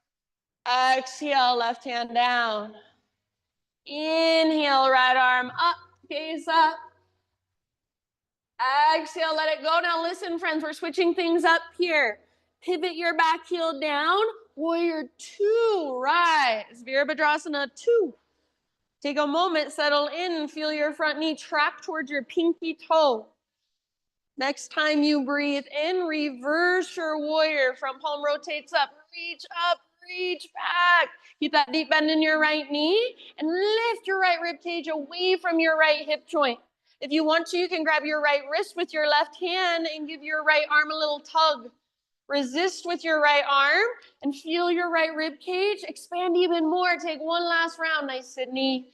Speaker 1: Exhale, left hand down. Inhale, right arm up, gaze up. Exhale, let it go. Now listen, friends, we're switching things up here. Pivot your back heel down. Warrior two, rise. Virabhadrasana 2. Take a moment, settle in, and feel your front knee track towards your pinky toe. Next time you breathe in, reverse your warrior. Front palm rotates up. reach up, reach back. Keep that deep bend in your right knee and lift your right rib cage away from your right hip joint. If you want to, you can grab your right wrist with your left hand and give your right arm a little tug. Resist with your right arm and feel your right rib cage expand even more. Take one last round. Nice, Sydney.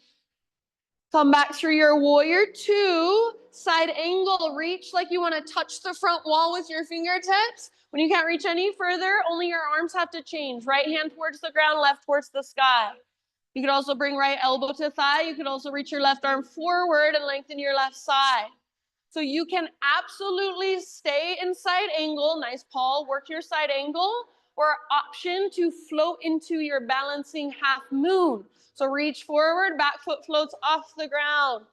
Speaker 1: Come back through your warrior two, side angle. Reach like you want to touch the front wall with your fingertips. When you can't reach any further, only your arms have to change. Right hand towards the ground, left towards the sky. You could also bring right elbow to thigh. You could also reach your left arm forward and lengthen your left side. So you can absolutely stay in side angle. Nice, Paul. Work your side angle. Or option to float into your balancing half moon. So reach forward, back foot floats off the ground.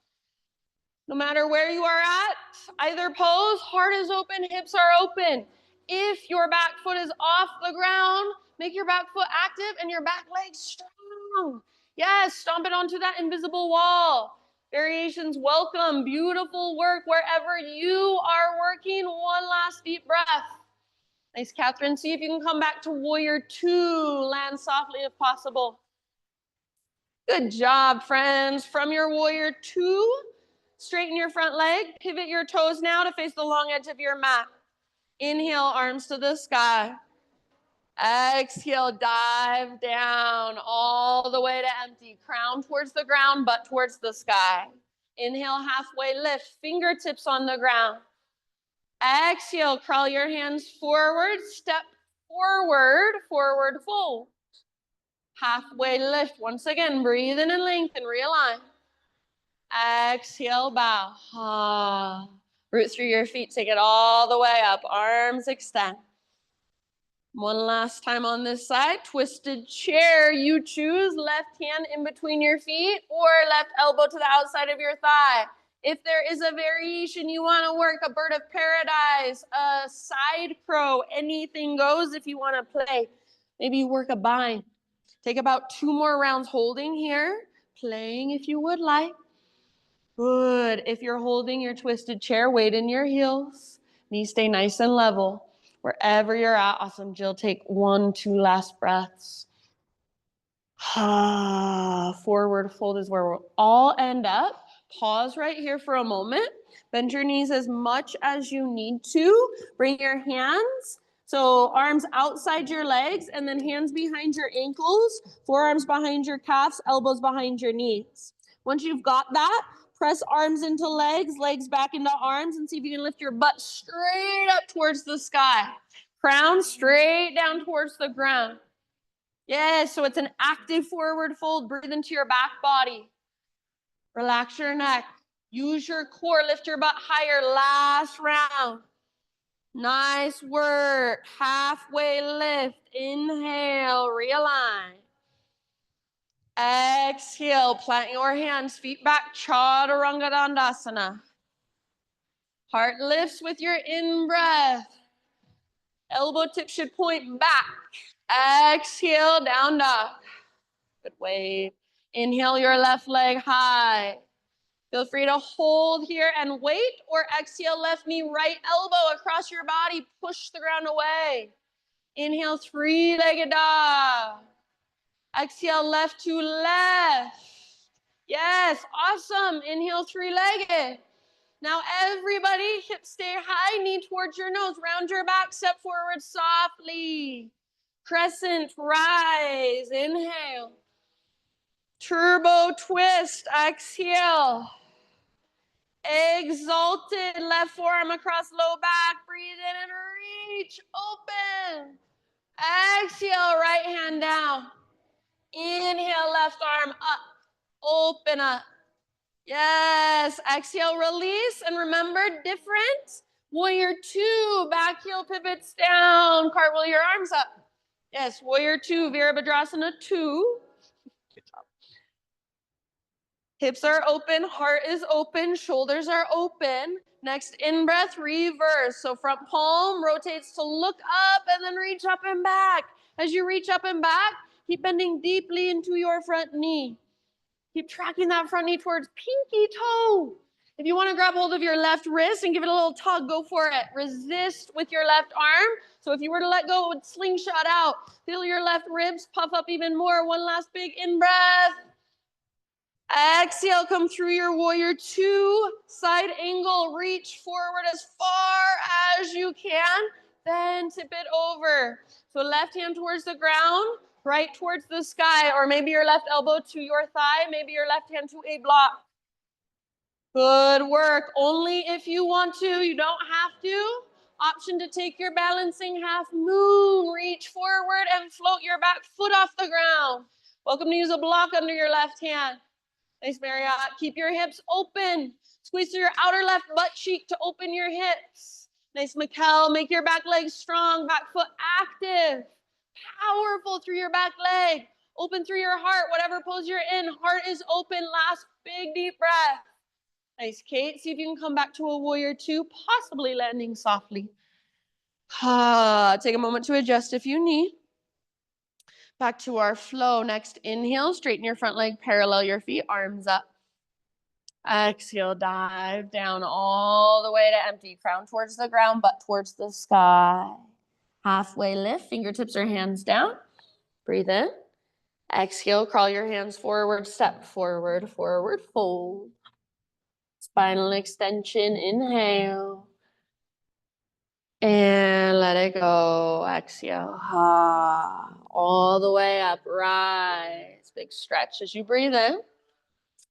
Speaker 1: No matter where you are at, either pose, heart is open, hips are open. If your back foot is off the ground, make your back foot active and your back leg strong. Yes, stomp it onto that invisible wall. Variations welcome, beautiful work wherever you are working. One last deep breath. Nice, Catherine. See if you can come back to warrior two. Land softly if possible. Good job, friends. From your warrior two, straighten your front leg. Pivot your toes now to face the long edge of your mat. Inhale, arms to the sky. Exhale, dive down all the way to empty. Crown towards the ground, butt towards the sky. Inhale, halfway lift, fingertips on the ground. Exhale, crawl your hands forward, step forward, forward fold. Halfway lift. Once again, breathe in and lengthen, realign. Exhale, bow. Root through your feet, take it all the way up. Arms extend. One last time on this side, twisted chair. You choose left hand in between your feet or left elbow to the outside of your thigh. If there is a variation you want to work, a bird of paradise, a side crow, anything goes if you want to play. Maybe you work a bind. Take about 2 more rounds holding here, playing if you would like. Good. If you're holding your twisted chair, weight in your heels. Knees stay nice and level. Wherever you're at, awesome, Jill. Take 1, 2 last breaths. Forward fold is where we'll all end up. Pause right here for a moment. Bend your knees as much as you need to. Bring your hands, so arms outside your legs, and then hands behind your ankles, forearms behind your calves, elbows behind your knees. Once you've got that, press arms into legs, legs back into arms, and see if you can lift your butt straight up towards the sky. Crown straight down towards the ground. Yeah, so it's an active forward fold. Breathe into your back body. Relax your neck. Use your core. Lift your butt higher. Last round. Nice work. Halfway lift. Inhale. Realign. Exhale. Plant your hands. Feet back. Chaturanga Dandasana. Heart lifts with your in-breath. Elbow tip should point back. Exhale, down dog. Good wave. Inhale your left leg high. Feel free to hold here and wait, or exhale, left knee, right elbow across your body. Push the ground away. Inhale, 3-legged dog. Exhale, left to left. Yes, awesome. Inhale, 3-legged. Now everybody, hips stay high, knee towards your nose. Round your back, step forward softly. Crescent rise, inhale. Turbo twist, exhale. Exalted, left forearm across low back. Breathe in and reach, open. Exhale, right hand down. Inhale, left arm up, open up. Yes, exhale, release, and remember, different. Warrior two, back heel pivots down, cartwheel your arms up. Yes, warrior two, Virabhadrasana 2. Good job. Hips are open, heart is open, shoulders are open. Next in-breath, reverse. So front palm rotates to look up and then reach up and back. As you reach up and back, keep bending deeply into your front knee. Keep tracking that front knee towards pinky toe. If you want to grab hold of your left wrist and give it a little tug, go for it. Resist with your left arm. So if you were to let go, it would slingshot out. Feel your left ribs puff up even more. One last big in-breath. Exhale, come through your warrior two. Side angle, reach forward as far as you can. Then tip it over. So left hand towards the ground, right towards the sky, or maybe your left elbow to your thigh, maybe your left hand to a block. Good work. Only if you want to. You don't have to. Option to take your balancing half moon. Reach forward and float your back foot off the ground. Welcome to use a block under your left hand. Nice, Marriott. Keep your hips open. Squeeze through your outer left butt cheek to open your hips. Nice, Mikkel. Make your back leg strong. Back foot active. Powerful through your back leg. Open through your heart. Whatever pose you're in, heart is open. Last big deep breath. Nice, Kate. See if you can come back to a warrior two, possibly landing softly. Take a moment to adjust if you need. Back to our flow. Next, inhale, straighten your front leg, parallel your feet, arms up. Exhale, dive down all the way to empty. Crown towards the ground, butt towards the sky. Halfway lift, fingertips or hands down. Breathe in. Exhale, crawl your hands forward, step forward, forward fold. Spinal extension, inhale. And let it go. Exhale. All the way up. Rise. Big stretch as you breathe in.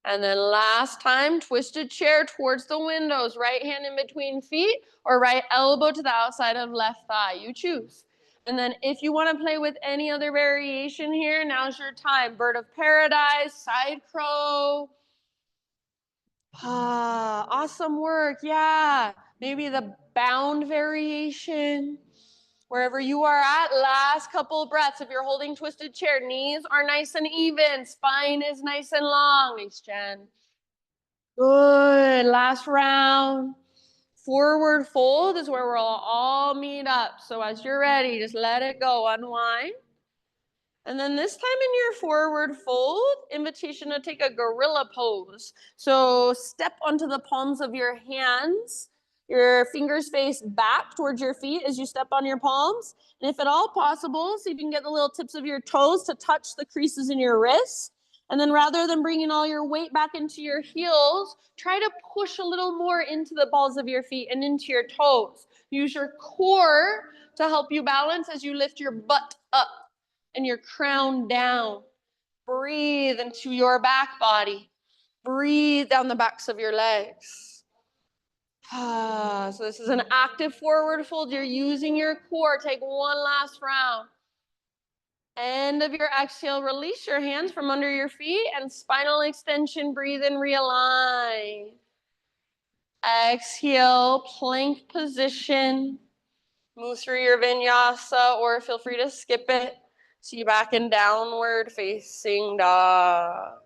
Speaker 1: And then last time, twisted chair towards the windows. Right hand in between feet or right elbow to the outside of left thigh. You choose. And then if you want to play with any other variation here, now's your time. Bird of paradise, side crow. Awesome work. Yeah. Maybe the bound variation. Wherever you are at, last couple breaths. If you're holding twisted chair, knees are nice and even. Spine is nice and long. Nice, Jen. Good. Last round. Forward fold is where we'll all meet up. So as you're ready, just let it go. Unwind. And then this time in your forward fold, invitation to take a gorilla pose. So step onto the palms of your hands, your fingers face back towards your feet as you step on your palms. And if at all possible, see if you can get the little tips of your toes to touch the creases in your wrists. And then rather than bringing all your weight back into your heels, try to push a little more into the balls of your feet and into your toes. Use your core to help you balance as you lift your butt up and your crown down. Breathe into your back body. Breathe down the backs of your legs. So this is an active forward fold. You're using your core. Take one last round. End of your exhale, release your hands from under your feet and spinal extension. Breathe in, realign. Exhale, plank position. Move through your vinyasa or feel free to skip it. See you back in downward facing dog.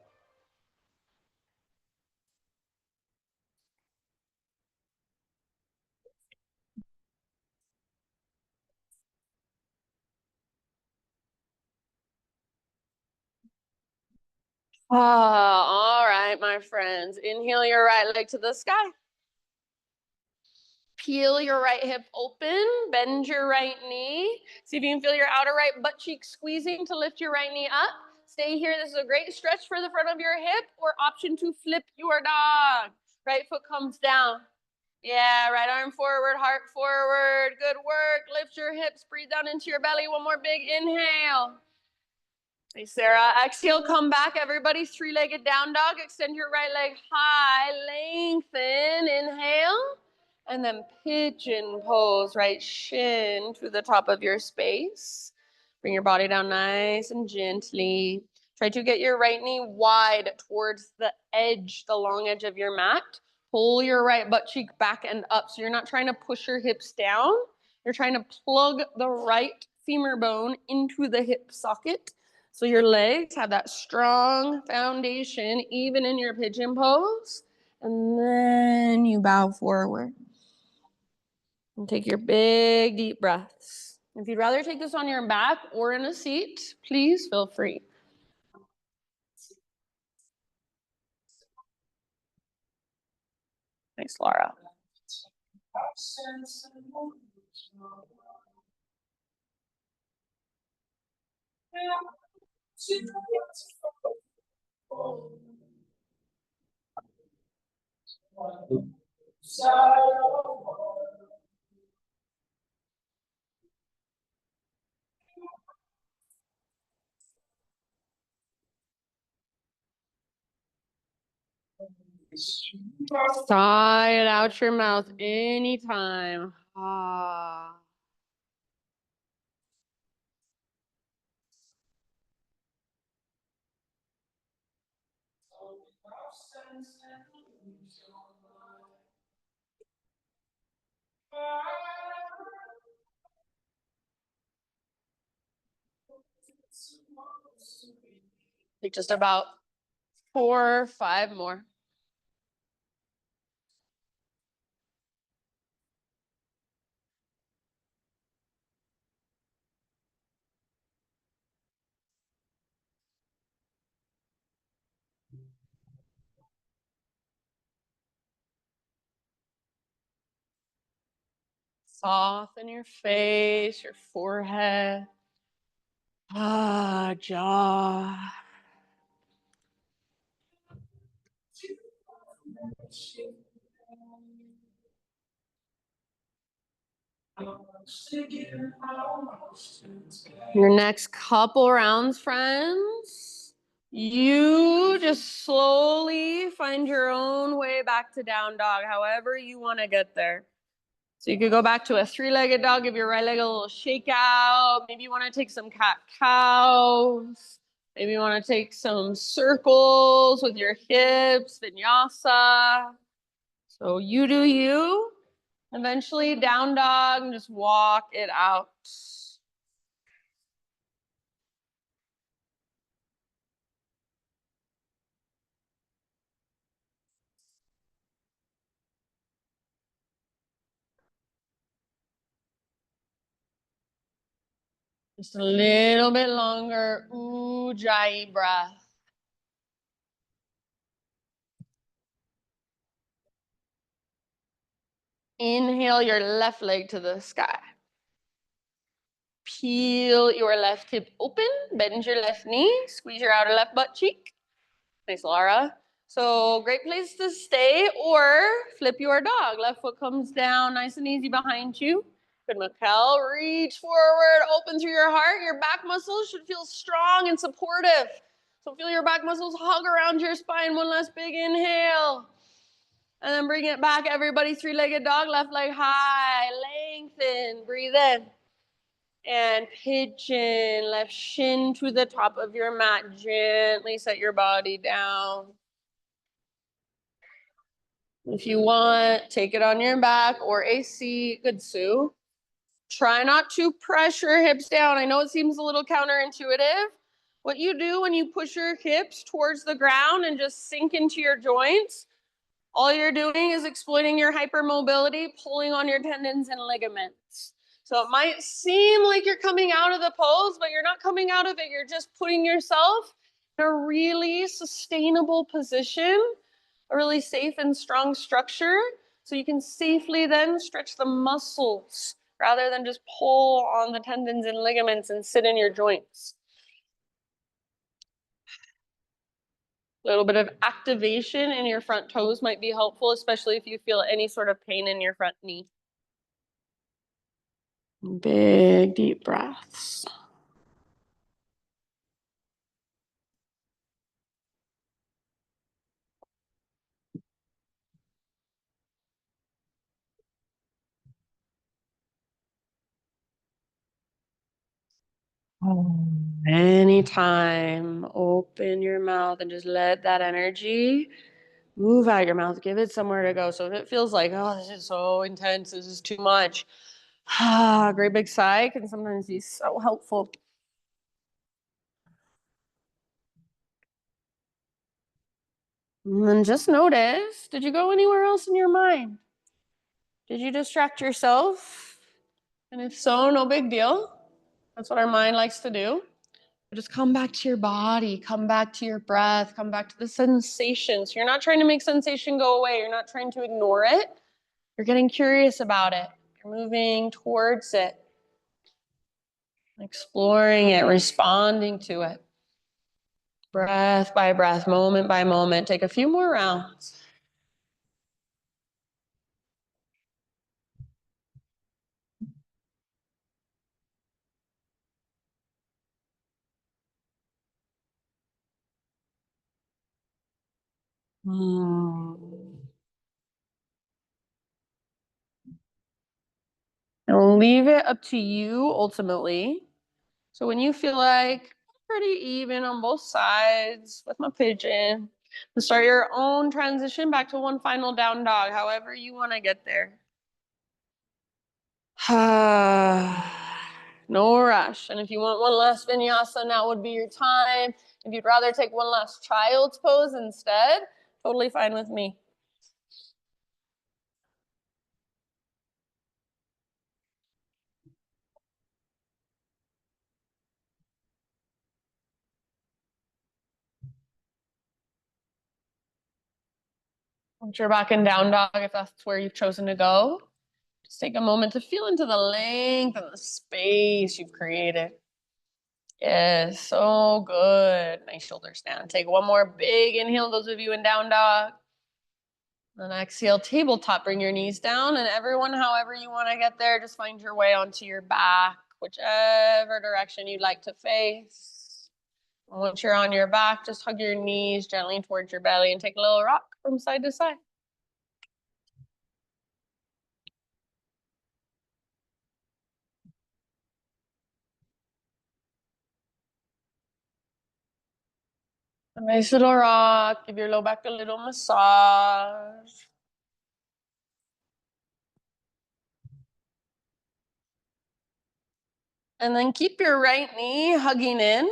Speaker 1: All right, my friends. Inhale your right leg to the sky. Peel your right hip open, bend your right knee. See if you can feel your outer right butt cheek squeezing to lift your right knee up. Stay here. This is a great stretch for the front of your hip, or option to flip your dog. Right foot comes down. Yeah, right arm forward, heart forward. Good work. Lift your hips, breathe down into your belly. One more big inhale. Hey, Sarah. Exhale, come back. Everybody, three-legged down dog. Extend your right leg high. Lengthen. Inhale. And then pigeon pose, right shin to the top of your space. Bring your body down nice and gently. Try to get your right knee wide towards the edge, the long edge of your mat. Pull your right butt cheek back and up. So you're not trying to push your hips down. You're trying to plug the right femur bone into the hip socket. So your legs have that strong foundation, even in your pigeon pose. And then you bow forward. And take your big, deep breaths. If you'd rather take this on your back or in a seat, please feel free. Thanks, Laura. Sigh it out your mouth anytime. Ah. Take just about 4 or 5 more. Soften your face, your forehead, jaw. Your next couple rounds, friends, you just slowly find your own way back to down dog, however you want to get there. So you could go back to a 3-legged dog, give your right leg a little shake out. Maybe you want to take some cat cows. Maybe you want to take some circles with your hips, vinyasa. So you do you. Eventually down dog and just walk it out. Just a little bit longer. Ujjayi breath. Inhale your left leg to the sky. Peel your left hip open, bend your left knee, squeeze your outer left butt cheek. Nice, Laura. So great place to stay, or flip your dog. Left foot comes down nice and easy behind you. Good, Mikkel. Reach forward, open through your heart. Your back muscles should feel strong and supportive. So feel your back muscles hug around your spine. One last big inhale. And then bring it back, everybody. 3-legged dog, left leg high, lengthen, breathe in. And pigeon, left shin to the top of your mat. Gently set your body down. If you want, take it on your back or a seat. Good, Sue. Try not to pressure hips down. I know it seems a little counterintuitive. What you do when you push your hips towards the ground and just sink into your joints, all you're doing is exploiting your hypermobility, pulling on your tendons and ligaments. So it might seem like you're coming out of the pose, but you're not coming out of it. You're just putting yourself in a really sustainable position, a really safe and strong structure, so you can safely then stretch the muscles rather than just pull on the tendons and ligaments and sit in your joints. A little bit of activation in your front toes might be helpful, especially if you feel any sort of pain in your front knee. Big, deep breaths. Anytime, open your mouth and just let that energy move out your mouth. Give it somewhere to go. So if it feels like, oh, this is so intense, this is too much, great big sigh can sometimes be so helpful. And then just notice, did you go anywhere else in your mind? Did you distract yourself? And if so, no big deal. That's what our mind likes to do. Just come back to your body, come back to your breath, come back to the sensations. You're not trying to make sensation go away. You're not trying to ignore it. You're getting curious about it. You're moving towards it, exploring it, responding to it. Breath by breath, moment by moment. Take a few more rounds. And leave it up to you ultimately. So when you feel like pretty even on both sides with my pigeon, and start your own transition back to one final down dog, however you want to get there. No rush. And if you want one last vinyasa, now would be your time. If you'd rather take one last child's pose instead, totally fine with me. Once you're back in down dog, if that's where you've chosen to go, just take a moment to feel into the length and the space you've created. Yes, so good. Nice shoulder stand. Take one more big inhale, those of you in down dog. Then exhale, tabletop, bring your knees down. And everyone, however you want to get there, just find your way onto your back, whichever direction you'd like to face. Once you're on your back, just hug your knees gently towards your belly and take a little rock from side to side. A nice little rock. Give your low back a little massage. And then keep your right knee hugging in.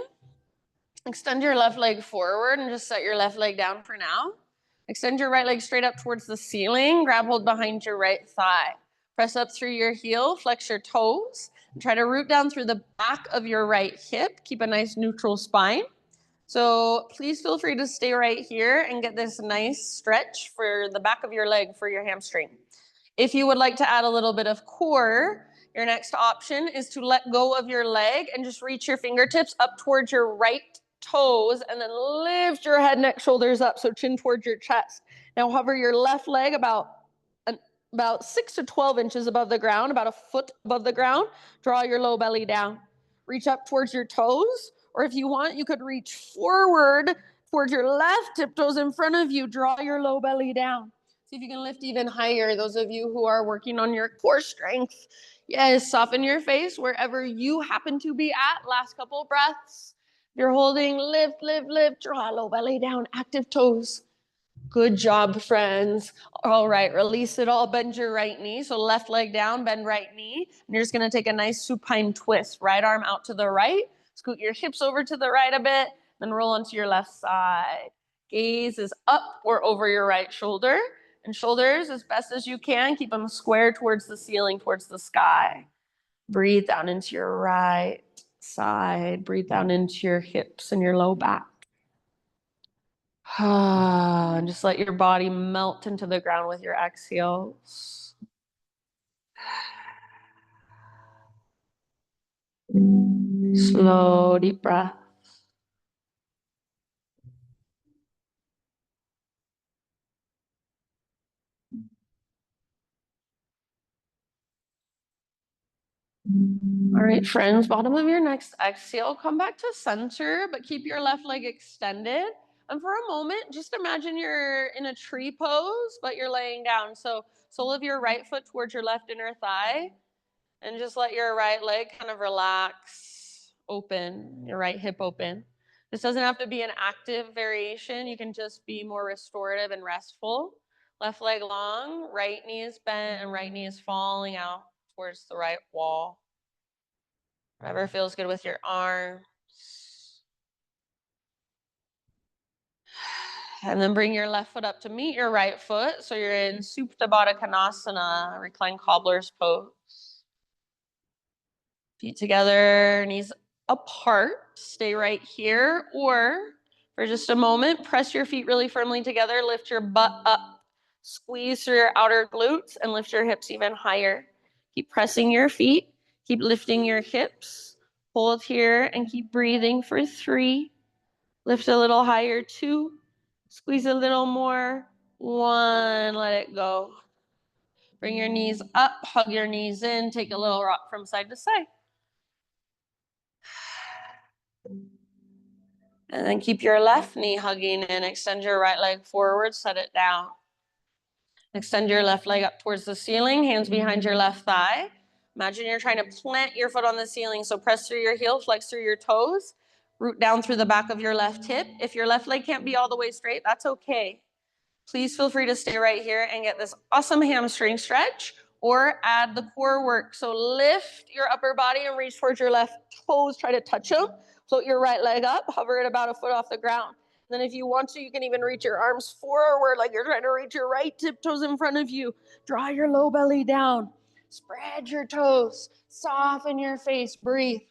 Speaker 1: Extend your left leg forward and just set your left leg down for now. Extend your right leg straight up towards the ceiling. Grab hold behind your right thigh. Press up through your heel, flex your toes, and try to root down through the back of your right hip. Keep a nice neutral spine. So please feel free to stay right here and get this nice stretch for the back of your leg for your hamstring. If you would like to add a little bit of core, your next option is to let go of your leg and just reach your fingertips up towards your right toes and then lift your head, neck, shoulders up, so chin towards your chest. Now hover your left leg about 6 to 12 inches above the ground, about a foot above the ground. Draw your low belly down. Reach up towards your toes, or if you want, you could reach forward towards your left, tiptoes in front of you. Draw your low belly down. See if you can lift even higher, those of you who are working on your core strength. Yes, soften your face wherever you happen to be at. Last couple breaths. You're holding, lift, lift, lift, draw low belly down, active toes. Good job, friends. All right, release it all. Bend your right knee. So left leg down, bend right knee. And you're just going to take a nice supine twist. Right arm out to the right. Scoot your hips over to the right a bit. Then roll onto your left side. Gaze is up or over your right shoulder. And shoulders as best as you can. Keep them square towards the ceiling, towards the sky. Breathe down into your right side. Breathe down into your hips and your low back. And just let your body melt into the ground with your exhales. Slow, deep breath. All right, friends, bottom of your next exhale, come back to center, but keep your left leg extended. And for a moment, just imagine you're in a tree pose, but you're laying down. So sole of your right foot towards your left inner thigh, and just let your right leg kind of relax, open, your right hip open. This doesn't have to be an active variation. You can just be more restorative and restful. Left leg long, right knee is bent, and right knee is falling out towards the right wall. Whatever feels good with your arms. And then bring your left foot up to meet your right foot. So you're in Supta Baddha Konasana, reclined cobbler's pose. Feet together, knees apart. Stay right here, or for just a moment, press your feet really firmly together, lift your butt up, squeeze through your outer glutes, and lift your hips even higher. Keep pressing your feet, keep lifting your hips, hold here, and keep breathing for 3. Lift a little higher, 2, squeeze a little more, 1, let it go. Bring your knees up, hug your knees in, take a little rock from side to side. And then keep your left knee hugging in, extend your right leg forward, set it down. Extend your left leg up towards the ceiling, hands behind your left thigh. Imagine you're trying to plant your foot on the ceiling, so press through your heel, flex through your toes, root down through the back of your left hip. If your left leg can't be all the way straight, that's okay. Please feel free to stay right here and get this awesome hamstring stretch, or add the core work. So lift your upper body and reach towards your left toes, try to touch them. Float your right leg up, hover it about a foot off the ground. Then if you want to, you can even reach your arms forward like you're trying to reach your right tiptoes in front of you. Draw your low belly down. Spread your toes. Soften your face. Breathe.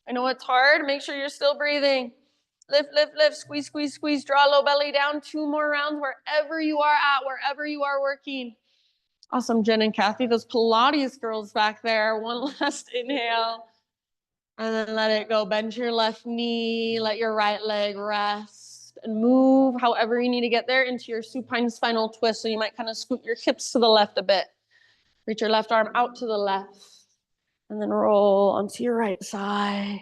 Speaker 1: I know it's hard. Make sure you're still breathing. Lift, lift, lift. Squeeze, squeeze, squeeze. Draw low belly down. 2 more rounds wherever you are at, wherever you are working. Awesome, Jen and Kathy. Those Pilates girls back there. One last inhale. And then let it go. Bend your left knee. Let your right leg rest. And move however you need to get there into your supine spinal twist. So you might kind of scoot your hips to the left a bit. Reach your left arm out to the left. And then roll onto your right side.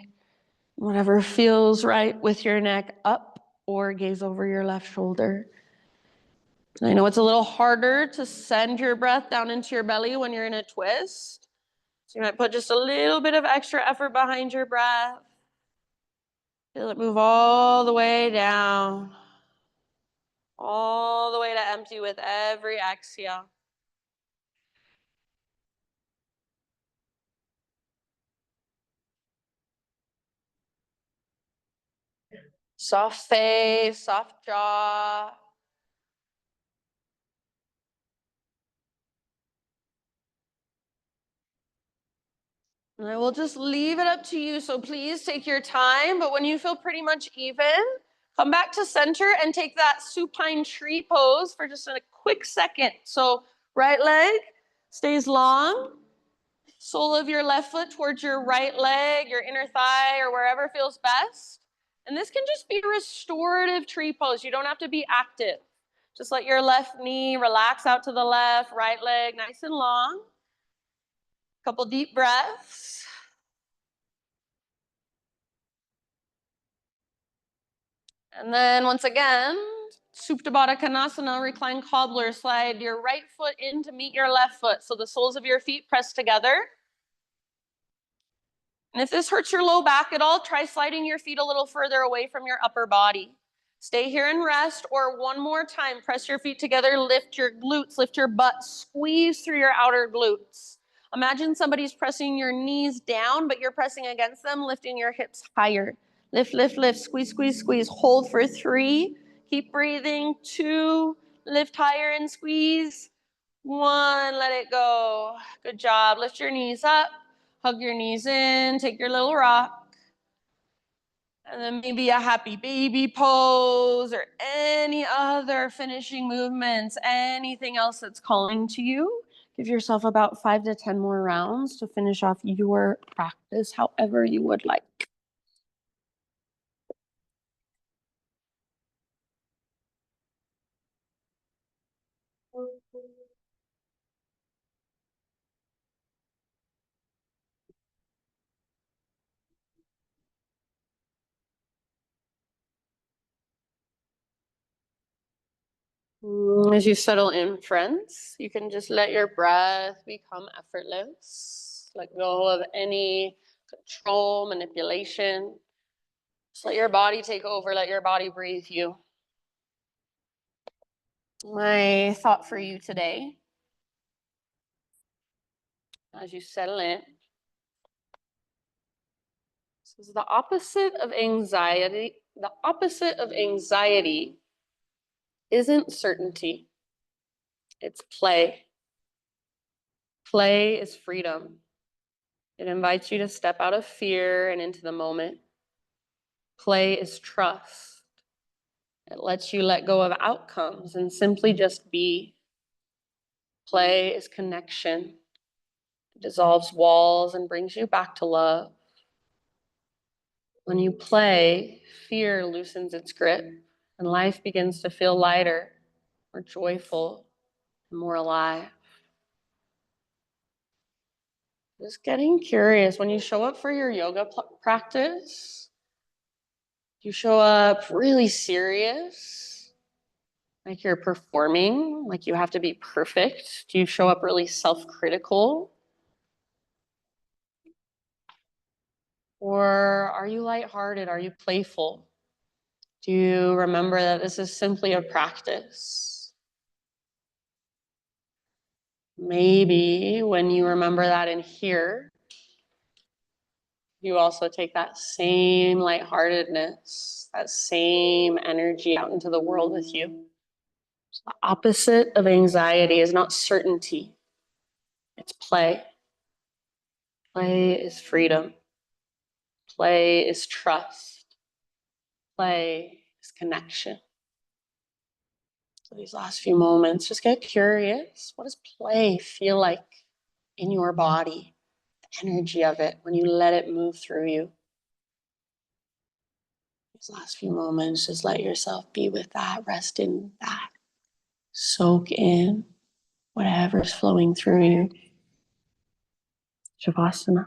Speaker 1: Whatever feels right with your neck up, or gaze over your left shoulder. I know it's a little harder to send your breath down into your belly when you're in a twist. So you might put just a little bit of extra effort behind your breath. Feel it move all the way down. All the way to empty with every exhale. Soft face, soft jaw. And I will just leave it up to you. So please take your time. But when you feel pretty much even, come back to center and take that supine tree pose for just a quick second. So right leg stays long. Sole of your left foot towards your right leg, your inner thigh, or wherever feels best. And this can just be a restorative tree pose. You don't have to be active. Just let your left knee relax out to the left, right leg nice and long. Couple deep breaths. And then once again, Supta Baddha Konasana, recline cobbler. Slide your right foot in to meet your left foot. So the soles of your feet press together. And if this hurts your low back at all, try sliding your feet a little further away from your upper body. Stay here and rest, or one more time, press your feet together, lift your glutes, lift your butt, squeeze through your outer glutes. Imagine somebody's pressing your knees down, but you're pressing against them, lifting your hips higher. Lift, lift, lift, squeeze, squeeze, squeeze. Hold for 3. Keep breathing. 2. Lift higher and squeeze. 1. Let it go. Good job. Lift your knees up. Hug your knees in. Take your little rock. And then maybe a happy baby pose, or any other finishing movements, anything else that's calling to you. Give yourself about 5 to 10 more rounds to finish off your practice however you would like. As you settle in, friends, you can just let your breath become effortless. Let go of any control, manipulation. Just let your body take over. Let your body breathe you. My thought for you today, as you settle in, this is the opposite of anxiety. The opposite of anxiety isn't certainty. It's play. Play is freedom. It invites you to step out of fear and into the moment. Play is trust. It lets you let go of outcomes and simply just be. Play is connection. It dissolves walls and brings you back to love. When you play, fear loosens its grip and life begins to feel lighter, more joyful, and more alive. Just getting curious. When you show up for your yoga practice, you show up really serious, like you're performing, like you have to be perfect. Do you show up really self-critical? Or are you lighthearted? Are you playful? Do you remember that this is simply a practice? Maybe when you remember that in here, you also take that same lightheartedness, that same energy out into the world with you. So the opposite of anxiety is not certainty, it's play. Play is freedom. Play is trust. Play is connection. So these last few moments, just get curious. What does play feel like in your body? The energy of it when you let it move through you. These last few moments, just let yourself be with that, rest in that, soak in whatever's flowing through you. Shavasana.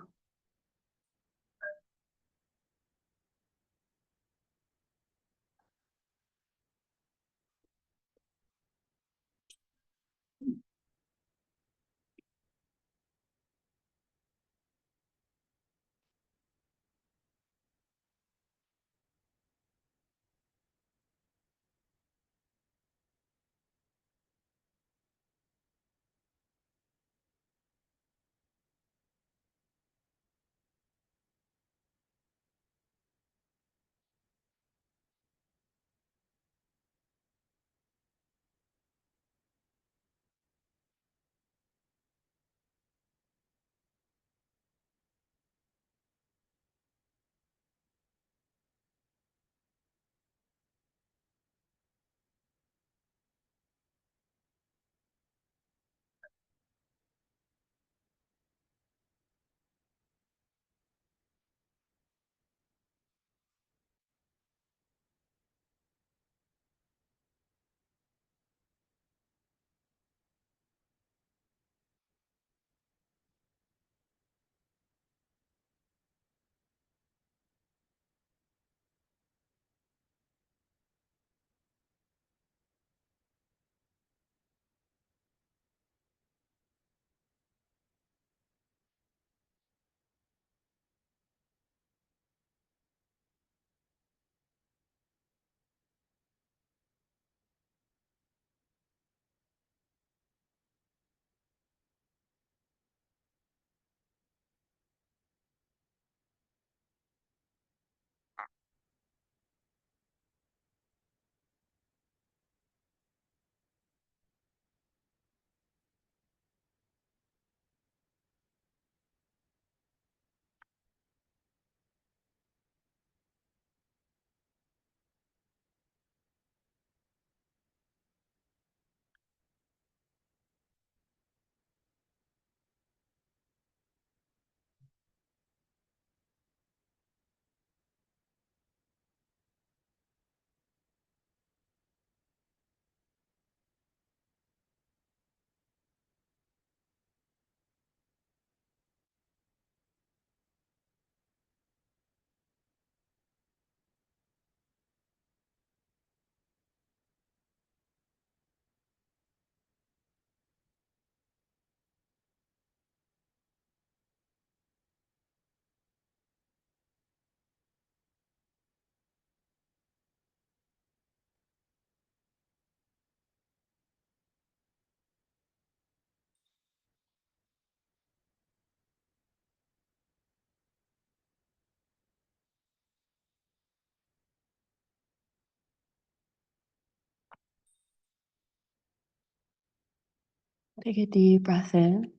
Speaker 1: Take a deep breath in.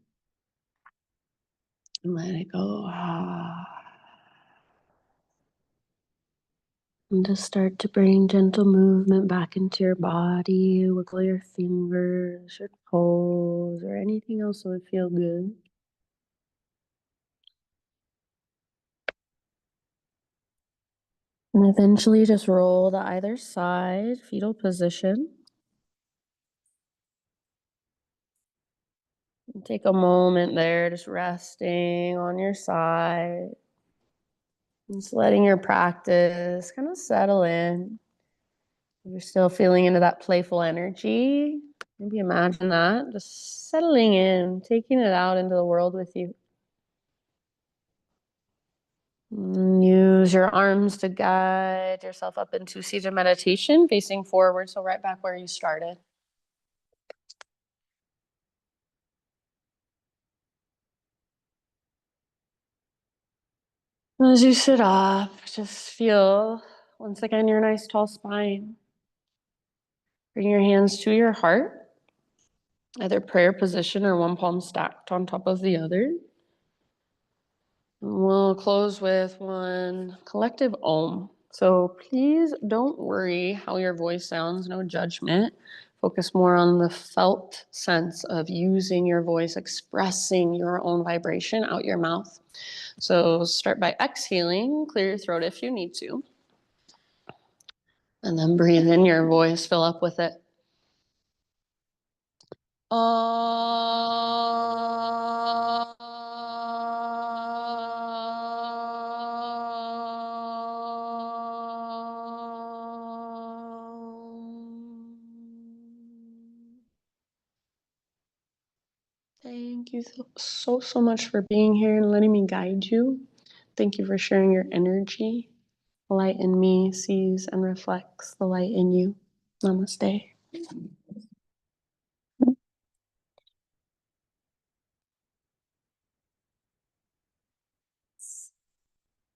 Speaker 1: And let it go. And just start to bring gentle movement back into your body. Wiggle your fingers, your toes, or anything else that would feel good. And eventually just roll to either side, fetal position. And take a moment there, just resting on your side. Just letting your practice kind of settle in. If you're still feeling into that playful energy, maybe imagine that just settling in, taking it out into the world with you. Use your arms to guide yourself up into seated meditation, facing forward, so right back where you started. As you sit up, just feel, once again, your nice tall spine. Bring your hands to your heart, either prayer position or one palm stacked on top of the other. We'll close with one collective Om. So please don't worry how your voice sounds, no judgment. Focus more on the felt sense of using your voice, expressing your own vibration out your mouth. So start by exhaling, clear your throat if you need to. And then breathe in your voice, fill up with it. Thank you so much for being here and letting me guide you. Thank you for sharing your energy. The light in me sees and reflects the light in you. Namaste.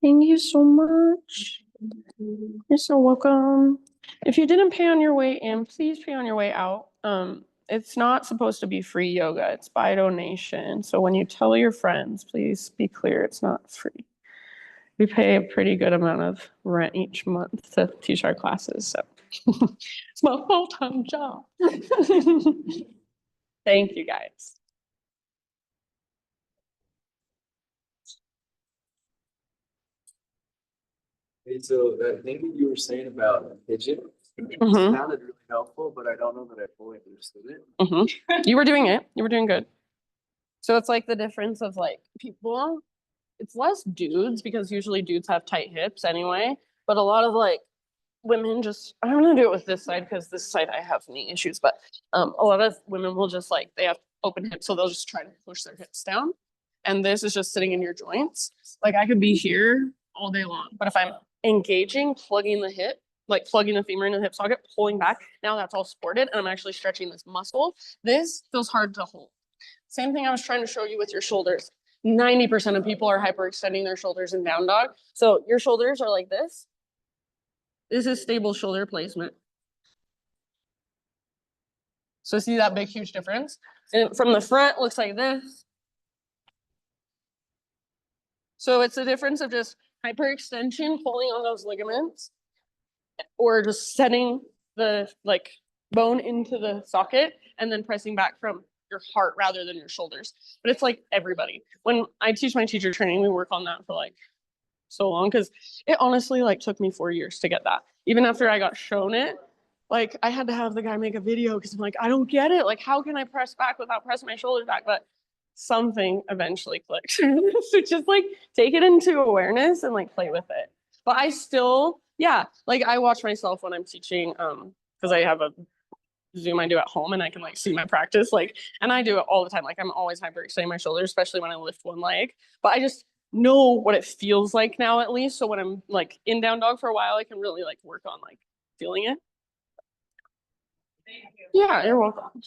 Speaker 1: Thank you so much. You're so welcome. If you didn't pay on your way in, please pay on your way out. It's not supposed to be free yoga. It's by donation. So when you tell your friends, please be clear, it's not free. We pay a pretty good amount of rent each month to teach our classes. So it's my full-time job. Thank you guys.
Speaker 2: Hey, so that thing that you were saying about pigeon
Speaker 1: Mhm.
Speaker 2: sounded really helpful, but I don't know that I fully understood it.
Speaker 1: You were doing it. You were doing good. So it's like the difference of like people, it's less dudes because usually dudes have tight hips anyway, but a lot of like women just, I'm gonna do it with this side because this side I have knee issues, but a lot of women will just like, they have open hips, so they'll just try to push their hips down. And this is just sitting in your joints. Like I could be here all day long, but if I'm engaging, plugging the hip, like plugging the femur into the hip socket, pulling back, now that's all supported and I'm actually stretching this muscle. This feels hard to hold. Same thing I was trying to show you with your shoulders. 90% of people are hyperextending their shoulders in down dog. So your shoulders are like this. This is stable shoulder placement. So see that big, huge difference? And from the front, looks like this. So it's the difference of just hyperextension, pulling on those ligaments, or just setting the like bone into the socket and then pressing back from your heart rather than your shoulders. But it's like everybody. When I teach my teacher training, we work on that for like so long because it honestly like took me 4 years to get that. Even after I got shown it, like I had to have the guy make a video because I'm like, I don't get it. Like, how can I press back without pressing my shoulders back? But something eventually clicked. So just like take it into awareness and like play with it. But I still, yeah, like I watch myself when I'm teaching, because I have a Zoom I do at home and I can like see my practice, like, and I do it all the time. Like I'm always hyperextending my shoulders, especially when I lift one leg. But I just know what it feels like now, at least. So when I'm like in down dog for a while, I can really like work on like feeling it. Yeah, you're welcome.